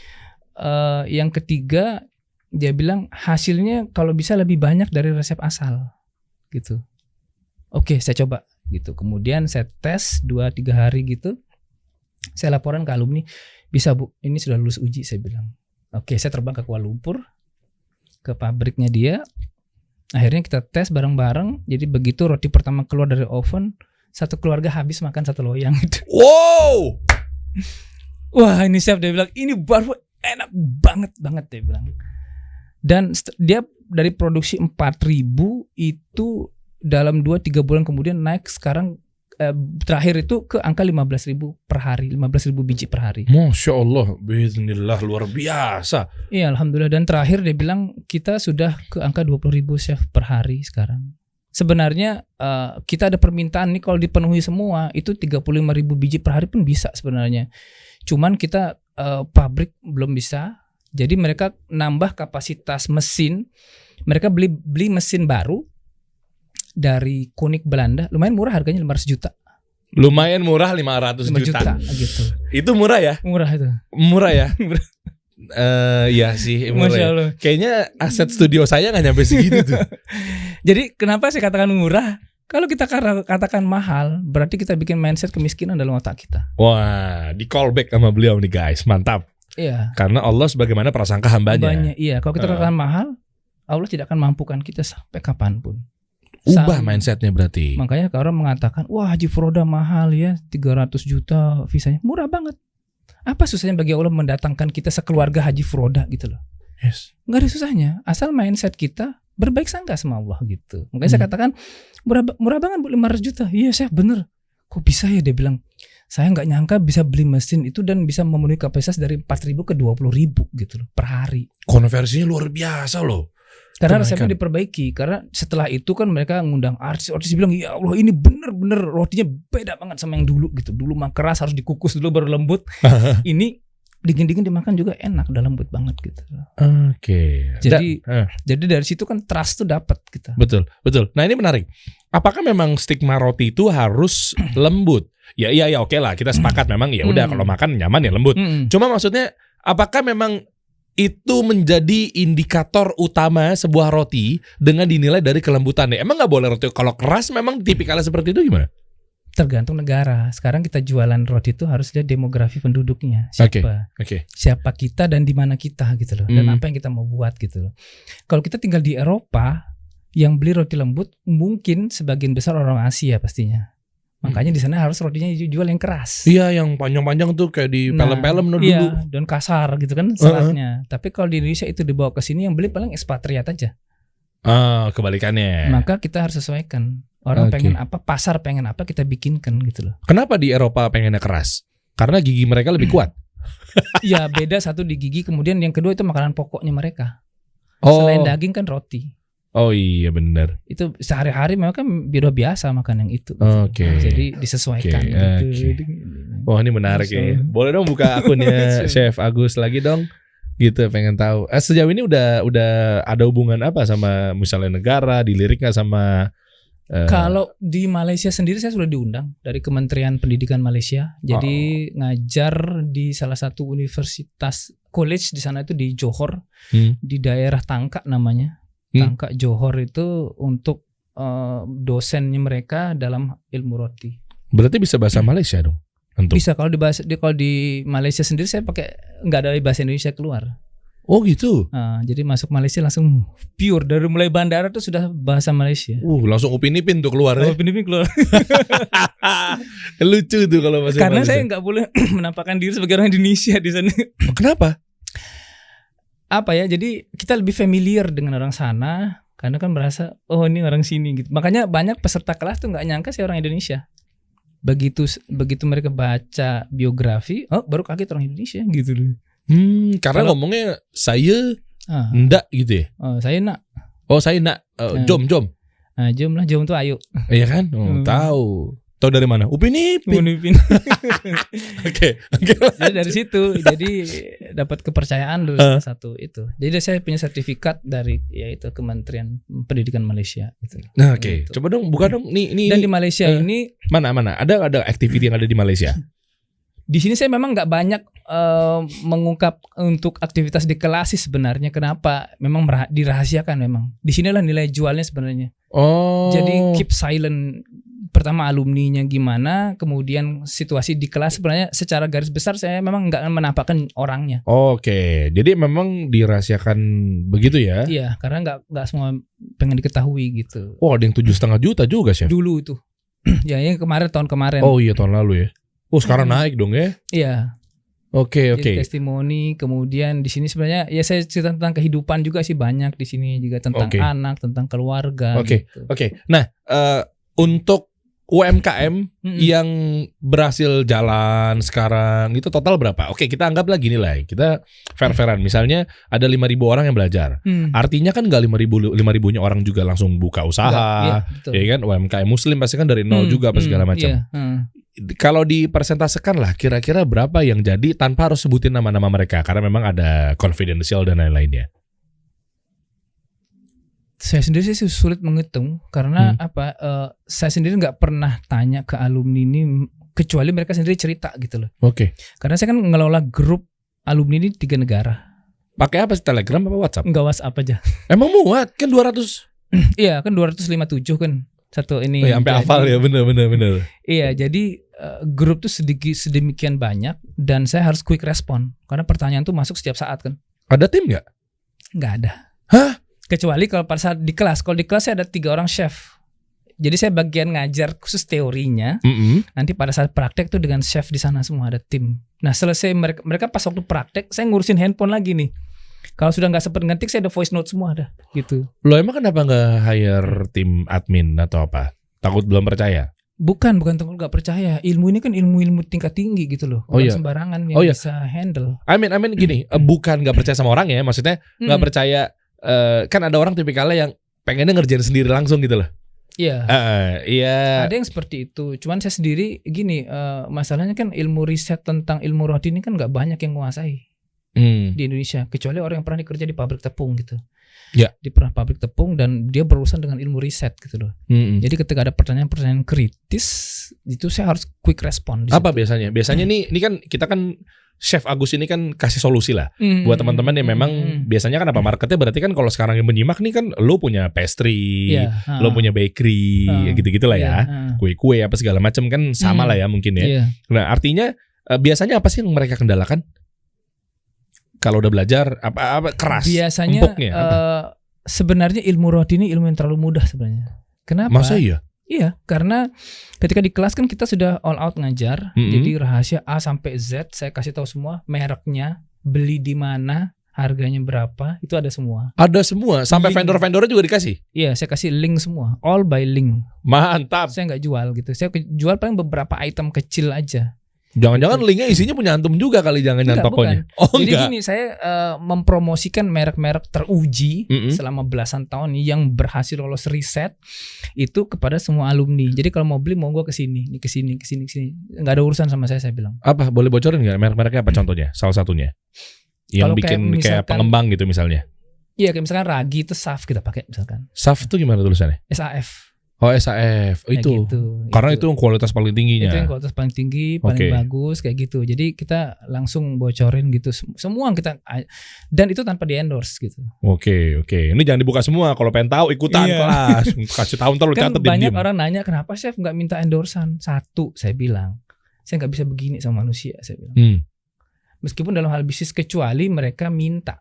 yang ketiga, dia bilang hasilnya kalau bisa lebih banyak dari resep asal gitu. Oke, saya coba gitu. Kemudian saya tes 2-3 hari gitu. Saya laporan ke alumni, bisa Bu, ini sudah lulus uji, saya bilang. Oke, saya terbang ke Kuala Lumpur, ke pabriknya dia. Akhirnya kita tes bareng-bareng. Jadi begitu roti pertama keluar dari oven, satu keluarga habis makan 1 loyang gitu. Wow. Wah ini chef, dia bilang, ini baru enak banget dia bilang. Dan dia dari produksi 4.000 itu dalam 2-3 bulan kemudian naik sekarang terakhir itu ke angka 15.000 per hari, 15.000 biji per hari. Masya Allah, bismillah, luar biasa. Iya, alhamdulillah. Dan terakhir dia bilang kita sudah ke angka 20.000 chef per hari sekarang. Sebenarnya kita ada permintaan nih, kalau dipenuhi semua itu 35.000 biji per hari pun bisa sebenarnya. Cuman kita pabrik belum bisa. Jadi mereka nambah kapasitas mesin. Mereka beli mesin baru dari Konik Belanda, lumayan murah harganya, 500 juta. Lumayan murah, 500 juta gitu. Itu murah ya? Murah itu. Murah ya? Iya sih, Masya Allah. Kayaknya aset studio saya nggak nyampe segitu tuh. Jadi kenapa saya katakan murah? Kalau kita katakan mahal, berarti kita bikin mindset kemiskinan dalam otak kita. Wah, di callback sama beliau nih guys, mantap. Iya. Karena Allah sebagaimana prasangka hambanya. Iya, kalau kita katakan mahal, Allah tidak akan mampukan kita sampai kapanpun. Ubah mindsetnya berarti. Makanya kalau orang mengatakan, wah Haji Furoda mahal ya, 300 juta visanya, murah banget. Apa susahnya bagi Allah mendatangkan kita sekeluarga Haji Furoda gitu loh? Yes. Gak ada susahnya, asal mindset kita berbaik sangka sama Allah gitu. Makanya saya katakan murah banget Bu, 500 juta. Iya Chef, bener. Kok bisa ya, dia bilang. Saya nggak nyangka bisa beli mesin itu dan bisa memenuhi kapasitas dari 4.000 ke 20.000 gitu loh per hari. Konversinya luar biasa loh. Karena resepnya diperbaiki. Karena setelah itu kan mereka ngundang artis bilang, ya Allah ini bener-bener rotinya beda banget sama yang dulu gitu. Dulu mah keras, harus dikukus dulu baru lembut. Ini dingin-dingin dimakan juga enak, udah lembut banget gitu. Oke. Jadi dari situ kan trust tuh dapat kita. Betul. Nah ini menarik. Apakah memang stigma roti itu harus lembut? Ya oke lah, kita sepakat memang ya udah kalau makan nyaman ya lembut. Cuma maksudnya apakah memang itu menjadi indikator utama sebuah roti dengan dinilai dari kelembutannya? Emang nggak boleh roti kalau keras memang tipikalnya seperti itu gimana? Tergantung negara. Sekarang kita jualan roti itu harus lihat demografi penduduknya. Siapa kita dan di mana kita gitu loh. Dan apa yang kita mau buat gitu loh. Kalau kita tinggal di Eropa, yang beli roti lembut mungkin sebagian besar orang Asia pastinya. Makanya di sana harus rotinya dijual yang keras. Iya, yang panjang-panjang tuh kayak di film-film dulu. Iya, dan kasar gitu kan seratnya. Tapi kalau di Indonesia itu dibawa ke sini yang beli paling ekspatriat aja. Kebalikannya. Maka kita harus sesuaikan. Orang pengen apa, pasar pengen apa, kita bikinkan gitu loh. Kenapa di Eropa pengennya keras? Karena gigi mereka lebih kuat. Iya, beda satu di gigi, kemudian yang kedua itu makanan pokoknya mereka. Selain daging kan roti. Oh iya benar. Itu sehari-hari memang kan biasa makan yang itu. Oke. Jadi disesuaikan. Gitu. Wah ini menarik ya. Boleh dong buka akunnya Chef Agus lagi dong. Gitu pengen tahu. Sejauh ini udah ada hubungan apa sama misalnya negara, dilirik nggak sama? Kalau di Malaysia sendiri saya sudah diundang dari Kementerian Pendidikan Malaysia. Jadi ngajar di salah satu universitas college di sana itu di Johor, di daerah Tangka namanya. Tangka Johor itu untuk dosennya mereka dalam ilmu roti. Berarti bisa bahasa Malaysia dong? Tentu. Bisa kalau di Malaysia sendiri saya pakai nggak ada bahasa Indonesia keluar. Oh gitu. Jadi masuk Malaysia langsung pure dari mulai bandara tuh sudah bahasa Malaysia. Langsung Upin Ipin tuh keluar ya. Upin Ipin keluar. Lucu tuh kalau bahasa Karena Malaysia. saya nggak boleh menampakkan diri sebagai orang Indonesia di sana. Kenapa? Apa ya, jadi kita lebih familiar dengan orang sana karena kan merasa oh ini orang sini gitu. Makanya banyak peserta kelas tuh nggak nyangka saya orang Indonesia. Begitu mereka baca biografi, baru kaget orang Indonesia gitu loh. Karena ngomongnya saya ndak gitu ya. Saya nak. Saya nak. Jom. Jom lah, jom tuh ayo. Iya kan? Tahu. Tahu dari mana? Upin Ipin. Oke. Jadi dari situ, jadi dapat kepercayaan dulu satu itu. Jadi saya punya sertifikat dari yaitu Kementerian Pendidikan Malaysia. Gitu. Nah, oke. Coba dong, buka dong. Nih. Dan di Malaysia ini mana? Ada activity yang ada di Malaysia. Di sini saya memang nggak banyak mengungkap untuk aktivitas di kelas sih sebenarnya. Kenapa? Memang dirahasiakan memang. Di sinilah nilai jualnya sebenarnya. Jadi keep silent. Pertama alumninya gimana, kemudian situasi di kelas sebenarnya secara garis besar saya memang nggak menampakkan orangnya. Oke, jadi memang dirahasiakan begitu ya? Iya, karena nggak semua pengen diketahui gitu. Ada yang 7,5 juta juga Chef? Dulu itu, ya yang tahun kemarin. Oh iya tahun lalu ya. Sekarang naik dong ya? Iya. Oke. Testimoni, kemudian di sini sebenarnya ya saya cerita tentang kehidupan juga sih banyak di sini juga tentang anak, tentang keluarga. Oke. Nah, untuk UMKM yang berhasil jalan sekarang itu total berapa? Oke, kita anggap lagi nih lah. Kita fair-fairan. Misalnya ada 5.000 orang yang belajar. Artinya kan nggak 5.000-nya orang juga langsung buka usaha. Ya kan? UMKM Muslim pasti kan dari nol juga apa segala macam. Kalau dipersentasekan lah kira-kira berapa yang jadi tanpa harus sebutin nama-nama mereka karena memang ada confidential dan lain-lainnya. Saya sendiri sih sulit menghitung karena saya sendiri nggak pernah tanya ke alumni ini kecuali mereka sendiri cerita gitu loh. Oke. Karena saya kan ngelola grup alumni ini 3 negara. Pakai apa sih, Telegram apa WhatsApp? Enggak, WhatsApp aja. Emang muat kan 200? Iya kan 257 kan satu ini. Oh ya, sampai hafal ya, bener. Iya, jadi grup tuh sedemikian banyak dan saya harus quick respon karena pertanyaan tuh masuk setiap saat kan. Ada tim nggak? Nggak ada. Hah? Kecuali kalau pada saat di kelas. Kalau di kelas saya ada 3 orang chef. Jadi saya bagian ngajar khusus teorinya. Nanti pada saat praktek tuh dengan chef di sana semua ada tim. Nah selesai mereka pas waktu praktek saya ngurusin handphone lagi nih. Kalau sudah nggak sempet ngetik saya ada voice note semua ada gitu. Lo emang kenapa nggak hire tim admin atau apa? Takut belum percaya? Bukan takut nggak percaya. Ilmu ini kan ilmu tingkat tinggi gitu loh. Bukan sembarangan yang bisa handle. Amin gini. Bukan nggak percaya sama orang ya. Maksudnya nggak percaya. Kan ada orang tipikalnya yang pengennya ngerjain sendiri langsung gitu loh. Iya. Iya. Ada yang seperti itu. Cuman saya sendiri gini. Masalahnya kan ilmu riset tentang ilmu rohani ini kan nggak banyak yang menguasai. Di Indonesia, kecuali orang yang pernah kerja di pabrik tepung gitu. Ya. Dia pernah pabrik tepung dan dia berurusan dengan ilmu riset gitu loh. Jadi ketika ada pertanyaan-pertanyaan kritis, itu saya harus quick respon. Apa biasanya? Biasanya ini kan kita kan Chef Agus ini kan kasih solusi lah buat teman-teman yang memang biasanya kan apa marketnya berarti kan kalau sekarang yang menyimak nih kan lo punya pastry, lo punya bakery, gitu-gitulah ya, kue-kue apa segala macam kan sama lah ya mungkin ya. Nah artinya biasanya apa sih yang mereka kendalakan? Kalau udah belajar apa keras biasanya empuknya, sebenarnya ilmu rohani ini ilmu yang terlalu mudah sebenarnya. Kenapa? Masa iya? Iya, karena ketika di kelas kan kita sudah all out ngajar. Jadi rahasia A sampai Z saya kasih tahu semua, mereknya, beli di mana, harganya berapa, itu ada semua. Ada semua, sampai vendor-vendornya juga dikasih? Iya, saya kasih link semua, all by link. Mantap. Saya nggak jual gitu, saya jual paling beberapa item kecil aja. Jangan-jangan linknya isinya punya antum juga kali, jangan-jangan tokonya. Bukan. Jadi gini, saya mempromosikan merek-merek teruji selama belasan tahun yang berhasil lolos riset itu kepada semua alumni. Jadi kalau mau beli mau gue kesini. Nggak ada urusan sama saya bilang. Apa boleh bocorin nggak merek-mereknya apa contohnya? Salah satunya yang bikin kayak pengembang gitu misalnya. Iya, kayak misalkan ragi itu SAF kita pakai misalkan. SAF itu gimana tulisannya? SAF. Oh SAF itu gitu, karena itu yang kualitas paling tingginya. Itu yang kualitas paling tinggi, paling bagus kayak gitu. Jadi kita langsung bocorin gitu semua kita, dan itu tanpa di endorse gitu. Oke. Ini jangan dibuka semua. Kalau pengen tahu ikutan kelas, kasih tahu ntar lu catat. Kan banyak orang nanya kenapa chef nggak minta endorsan. Satu, saya bilang saya nggak bisa begini sama manusia. Saya bilang meskipun dalam hal bisnis kecuali mereka minta.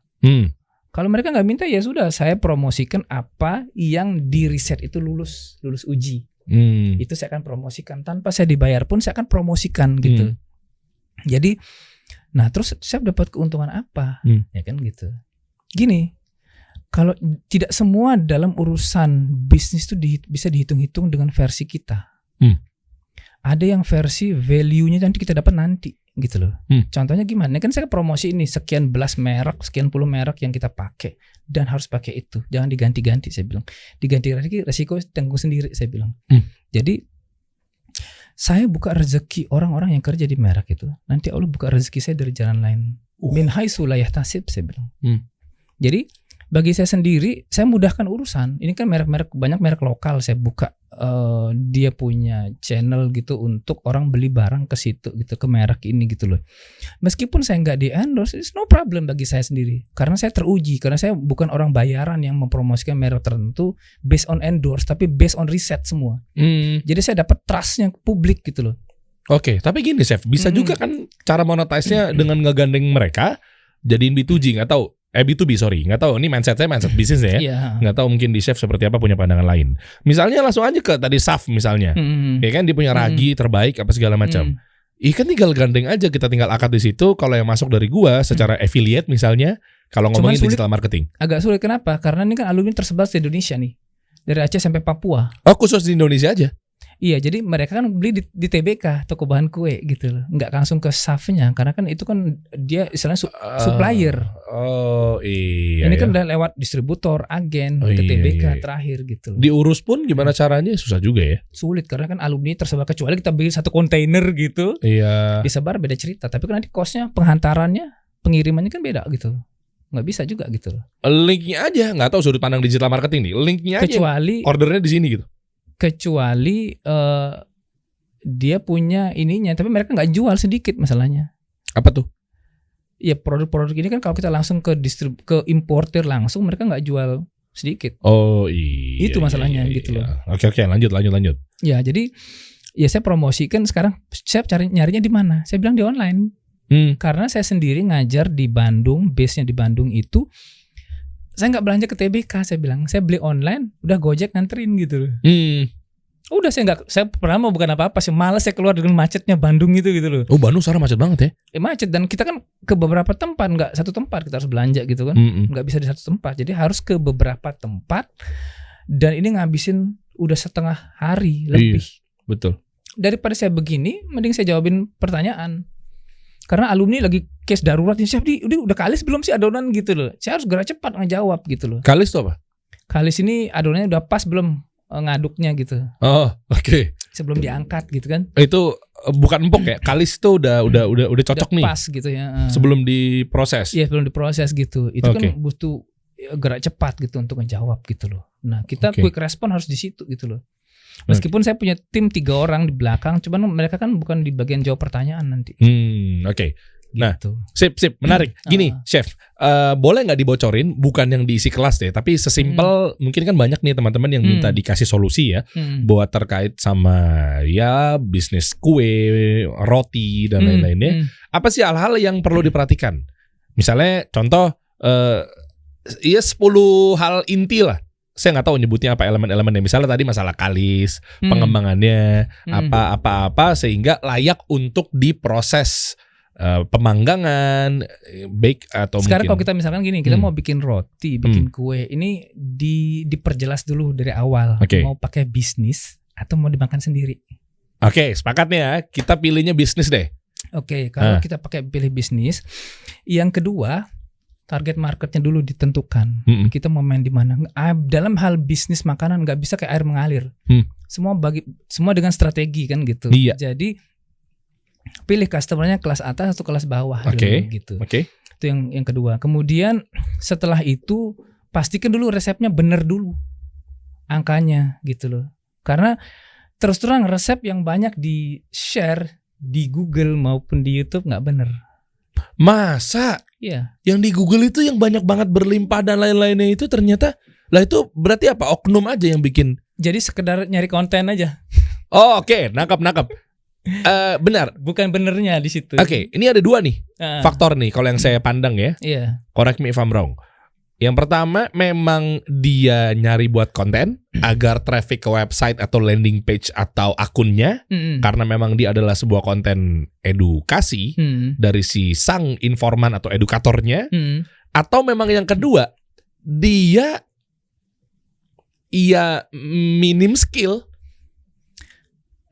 Kalau mereka nggak minta ya sudah, saya promosikan apa yang di riset itu lulus uji. Itu saya akan promosikan tanpa saya dibayar pun saya akan promosikan gitu. Jadi, nah terus saya dapat keuntungan apa? Ya kan gitu. Gini, kalau tidak semua dalam urusan bisnis itu bisa dihitung-hitung dengan versi kita. Ada yang versi value-nya nanti kita dapat nanti gitu loh. Contohnya gimana? Kan saya promosi ini sekian belas merek, sekian puluh merek yang kita pakai dan harus pakai itu. Jangan diganti-ganti saya bilang. Diganti resiko tanggung sendiri saya bilang. Jadi saya buka rezeki orang-orang yang kerja di merek itu. Nanti Allah buka rezeki saya dari jalan lain. Min haitsu la yahtasib saya bilang. Jadi bagi saya sendiri, saya mudahkan urusan. Ini kan merek-merek, banyak merek lokal saya buka. Dia punya channel gitu untuk orang beli barang ke situ gitu, ke merek ini gitu loh. Meskipun saya nggak di endorse, it's no problem bagi saya sendiri. Karena saya teruji, karena saya bukan orang bayaran yang mempromosikan merek tertentu based on endorse, tapi based on riset semua. Jadi saya dapat trustnya publik gitu loh. Oke, tapi gini Chef, bisa juga kan cara monetize-nya dengan ngegandeng mereka jadiin B2G, nggak tahu. B2B nggak tahu, ini mindset saya mindset bisnis ya, nggak tahu mungkin di Chef seperti apa, punya pandangan lain. Misalnya langsung aja ke tadi SAF misalnya, ya kan dia punya ragi terbaik apa segala macam. Kan tinggal gandeng aja, kita tinggal akad di situ. Kalau yang masuk dari gua secara affiliate misalnya, kalau ngomongin digital marketing, agak sulit. Kenapa? Karena ini kan alumni tersebar di Indonesia nih, dari Aceh sampai Papua. Oh khusus di Indonesia aja? Iya, jadi mereka kan beli di TBK, toko bahan kue gitu loh. Nggak langsung ke SAF-nya, karena kan itu kan dia istilahnya supplier. Oh iya. Ini kan udah lewat distributor, agen, ke TBK terakhir gitu loh. Diurus pun gimana caranya susah juga ya? Sulit, karena kan alumni tersebar, kecuali kita beli satu kontainer gitu. Iya. Disebar beda cerita, tapi kan nanti cost-nya, penghantarannya, pengirimannya kan beda gitu. Nggak bisa juga gitu loh. Linknya aja, nggak tahu sudut pandang digital marketing nih. Linknya aja. Kecuali ordernya di sini gitu. Kecuali dia punya ininya, tapi mereka nggak jual sedikit masalahnya. Apa tuh? ya produk-produk ini kan kalau kita langsung ke importer langsung, mereka nggak jual sedikit. Oh iya. Itu masalahnya gitu loh. Oke, lanjut. Ya jadi ya saya promosikan sekarang. Saya nyarinya di mana? Saya bilang di online. Karena saya sendiri ngajar di Bandung, base-nya di Bandung itu. Saya nggak belanja ke TBK, saya bilang saya beli online, udah Gojek nganterin gitu loh. Udah saya pernah mau bukan apa-apa sih, malas saya keluar dengan macetnya Bandung itu gitu loh. Oh Bandung sekarang macet banget ya? Macet, dan kita kan ke beberapa tempat, nggak satu tempat kita harus belanja gitu kan, nggak bisa di satu tempat, jadi harus ke beberapa tempat, dan ini ngabisin udah setengah hari lebih. Betul. Daripada saya begini, mending saya jawabin pertanyaan. Karena alumni lagi case darurat nih, Chef, udah kalis belum sih adonan gitu loh. Saya harus gerak cepat ngejawab gitu loh. Kalis itu apa? Kalis ini adonannya udah pas belum ngaduknya gitu. Oh, oke. Sebelum diangkat gitu kan. Itu bukan empuk ya? Kalis itu udah cocok udah nih. Pas gitu ya. Sebelum diproses. Iya, sebelum diproses gitu. Itu kan butuh gerak cepat gitu untuk ngejawab gitu loh. Nah, kita quick respon harus di situ gitu loh. Meskipun saya punya tim 3 orang di belakang, cuman mereka kan bukan di bagian jawab pertanyaan nanti. Oke. Nah, gitu. sip, menarik. Gini, Chef, boleh nggak dibocorin? Bukan yang diisi kelas deh, tapi sesimpel mungkin kan banyak nih teman-teman yang minta dikasih solusi ya, buat terkait sama ya bisnis kue, roti dan lain-lainnya. Apa sih hal-hal yang perlu diperhatikan? Misalnya, contoh, ya 10 hal inti lah. Saya nggak tahu nyebutnya apa elemen-elemennya. Misalnya tadi masalah kalis, pengembangannya, apa sehingga layak untuk diproses pemanggangan, bake atau sekarang mungkin. kalau kita misalkan gini, kita mau bikin roti, bikin kue, ini diperjelas dulu dari awal. Mau pakai bisnis atau mau dimakan sendiri. Oke, sepakat nih ya. Kita pilihnya bisnis deh. Oke, kalau kita pilih bisnis, yang kedua target marketnya dulu ditentukan. Kita mau main di mana. Dalam hal bisnis makanan nggak bisa kayak air mengalir. Semua dengan strategi kan gitu. Iya. Jadi pilih customernya kelas atas atau kelas bawah dulu gitu. Itu yang kedua. Kemudian setelah itu pastikan dulu resepnya bener dulu, angkanya gitu loh. Karena terus terang resep yang banyak di share di Google maupun di YouTube nggak bener. Masa? Iya. Yang di Google itu yang banyak banget berlimpah dan lain-lainnya itu ternyata lah itu berarti apa? Oknum aja yang bikin. Jadi sekedar nyari konten aja. Oh oke, nangkap. Benar. Bukan benernya di situ. Oke, ini ada 2 nih faktor nih kalau yang saya pandang ya. Iya. Correct me if I'm wrong. Yang pertama memang dia nyari buat konten agar traffic ke website atau landing page atau akunnya, karena memang dia adalah sebuah konten edukasi dari si sang informan atau edukatornya. Atau memang yang kedua dia minim skill.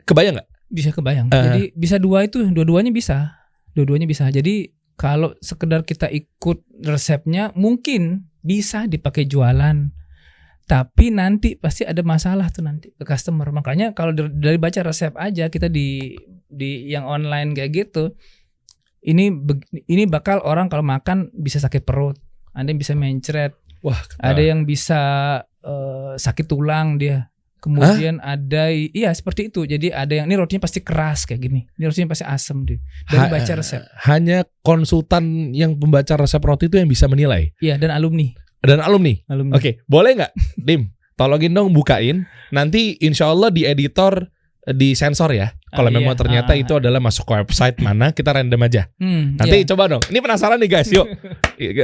Kebayang nggak? Bisa kebayang. Jadi bisa dua-duanya bisa. Jadi kalau sekedar kita ikut resepnya mungkin bisa dipakai jualan, tapi nanti pasti ada masalah tuh nanti ke customer. Makanya kalau dari baca resep aja kita di yang online kayak gitu, ini bakal orang kalau makan bisa sakit perut, ada yang bisa mencret, ada yang bisa sakit tulang dia. Kemudian ada seperti itu. Jadi ada yang ini rotinya pasti keras kayak gini. Ini rotinya pasti asam deh. Dari baca resep. Hanya konsultan yang pembaca resep roti itu yang bisa menilai. Iya, dan alumni. Oke, boleh nggak, Dim? Tolongin dong bukain. Nanti insya Allah di editor di sensor ya. Kalau memang ternyata itu adalah masuk ke website mana, kita random aja. Nanti coba dong. Ini penasaran nih guys, yuk.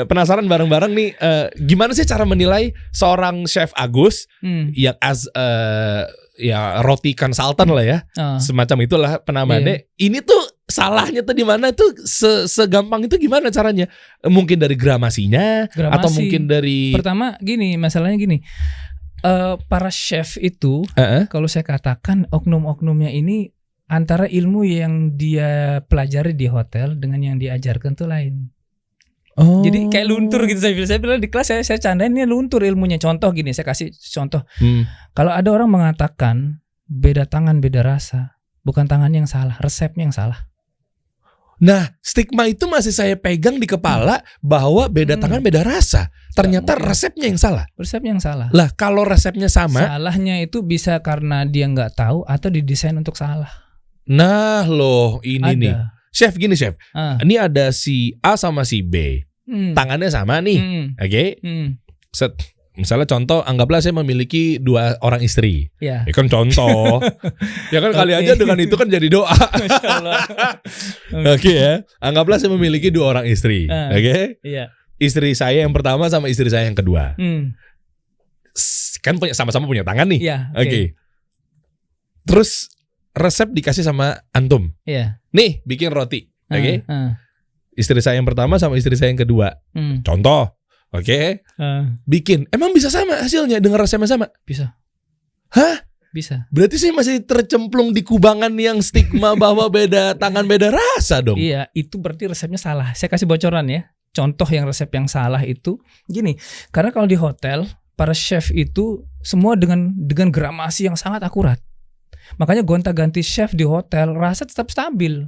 Penasaran bareng-bareng nih. Gimana sih cara menilai seorang Chef Agus yang roti consultant lah ya, semacam itulah penamaannya. Ini tuh salahnya tuh di mana tuh segampang itu gimana caranya? Mungkin dari gramasinya atau mungkin dari pertama gini, masalahnya gini. Para chef itu kalau saya katakan oknum-oknumnya ini antara ilmu yang dia pelajari di hotel dengan yang diajarkan tuh lain. Jadi kayak luntur gitu. Saya bilang di kelas saya candain ini luntur ilmunya. Contoh gini, saya kasih contoh. Kalau ada orang mengatakan beda tangan beda rasa, bukan tangan yang salah, resepnya yang salah. Nah, stigma itu masih saya pegang di kepala bahwa beda tangan beda rasa. Ternyata resepnya yang salah. Resepnya yang salah. Lah, kalau resepnya sama, salahnya itu bisa karena dia nggak tahu atau didesain untuk salah. Nah, loh ini nih. Chef gini chef, ini ada si A sama si B, tangannya sama nih, oke? Set. Misalnya contoh, anggaplah saya memiliki 2 orang istri. Ya kan contoh. Ya kan kali aja dengan itu kan jadi doa. Oke ya. Anggaplah saya memiliki 2 orang istri. Oke? Iya. Istri saya yang pertama sama istri saya yang kedua. Kan sama-sama punya tangan nih. Iya. Oke. Terus resep dikasih sama antum. Iya. Nih, bikin roti. Oke? Istri saya yang pertama sama istri saya yang kedua. Contoh. Oke, bikin. Emang bisa sama hasilnya dengan resepnya sama? Bisa. Hah? Bisa. Berarti saya masih tercemplung di kubangan yang stigma bahwa beda tangan beda rasa dong. Iya, itu berarti resepnya salah. Saya kasih bocoran ya. Contoh yang resep yang salah itu gini. Karena kalau di hotel, para chef itu semua dengan gramasi yang sangat akurat. Makanya gonta-ganti chef di hotel rasa tetap stabil.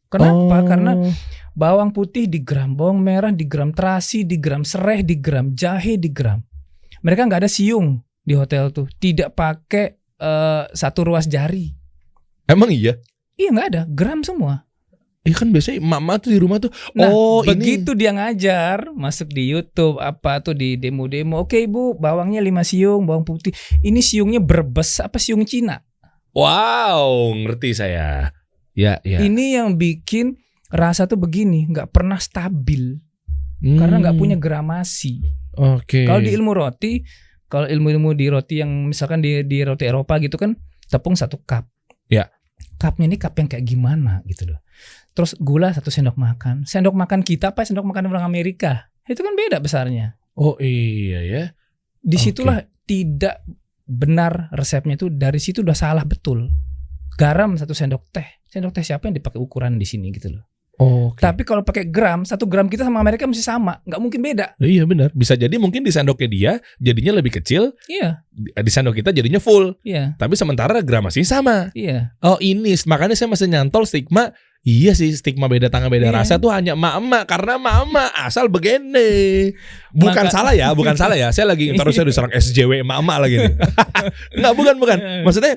Kenapa? Karena bawang putih di gram, bawang merah di gram, terasi di gram, serai di gram, jahe di gram. Mereka nggak ada siung di hotel tuh, tidak pakai 1 ruas jari. Emang iya? Iya nggak ada, gram semua. Iya kan biasanya mama tuh di rumah tuh. Nah, begitu dia ngajar, masuk di YouTube apa tuh di demo-demo. Oke ibu, bawangnya 5 siung, bawang putih. Ini siungnya Brebes apa siung Cina? Wow, ngerti saya. Ya. Ini yang bikin rasa tuh begini, nggak pernah stabil karena nggak punya gramasi. Oke. Kalau di ilmu roti, kalau ilmu di roti yang misalkan di roti Eropa gitu kan, tepung 1 cup. Ya. Cupnya ini cup yang kayak gimana gitu loh. Terus gula 1 sendok makan. Sendok makan kita apa sendok makan orang Amerika? Itu kan beda besarnya. Oh iya ya. Disitulah tidak benar resepnya tuh, dari situ udah salah betul. Garam 1 sendok teh. Sendok teh siapa yang dipakai ukuran di sini gitu loh. Tapi kalau pakai gram, 1 gram kita sama Amerika mesti sama, nggak mungkin beda. Iya benar. Bisa jadi mungkin di sendoknya dia jadinya lebih kecil. Iya. Di sendok kita jadinya full. Iya. Tapi sementara gramasinya sama. Iya. Oh ini makanya saya masih nyantol stigma. Iya sih, stigma beda tangan beda rasa tuh hanya emak-emak, karena emak-emak asal begini. Bukan salah ya. Saya lagi terus saya diserang SJW emak-emak lagi nih. Enggak, bukan. Maksudnya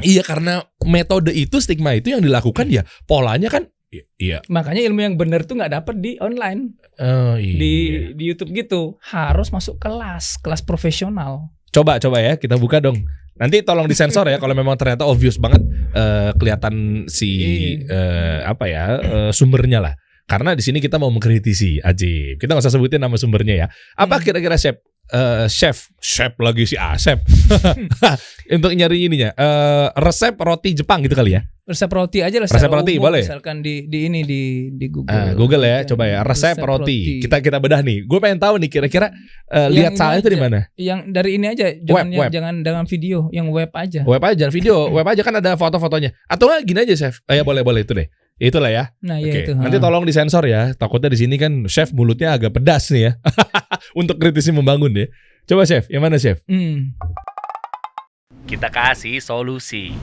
iya, karena metode itu, stigma itu yang dilakukan ya polanya kan. Iya. Makanya ilmu yang benar tuh nggak dapet di online. Di YouTube gitu. Harus masuk kelas profesional. Coba ya, kita buka dong. Nanti tolong disensor ya kalau memang ternyata obvious banget kelihatan sumbernya lah. Karena di sini kita mau mengkritisi Ajib. Kita nggak usah sebutin nama sumbernya ya. Apa kira-kira chef lagi si Asep untuk nyari ininya resep roti Jepang gitu kali ya. Resep roti aja lah. Resep roti umum, boleh. Misalkan di Google. Google ya, coba ya resep roti. Kita bedah nih. Gue pengen tahu nih kira-kira lihat salahnya itu di mana. Yang dari ini aja, jangan dengan video, yang web aja. Web aja, video. Web aja kan ada foto-fotonya. Atau nggak gini aja chef. Ya boleh itu deh. Itulah ya. Nah, ya itu. Nanti tolong disensor ya. Takutnya di sini kan chef mulutnya agak pedas nih ya. Untuk kritisi membangun ya. Coba chef, yang mana chef? Kita kasih solusi.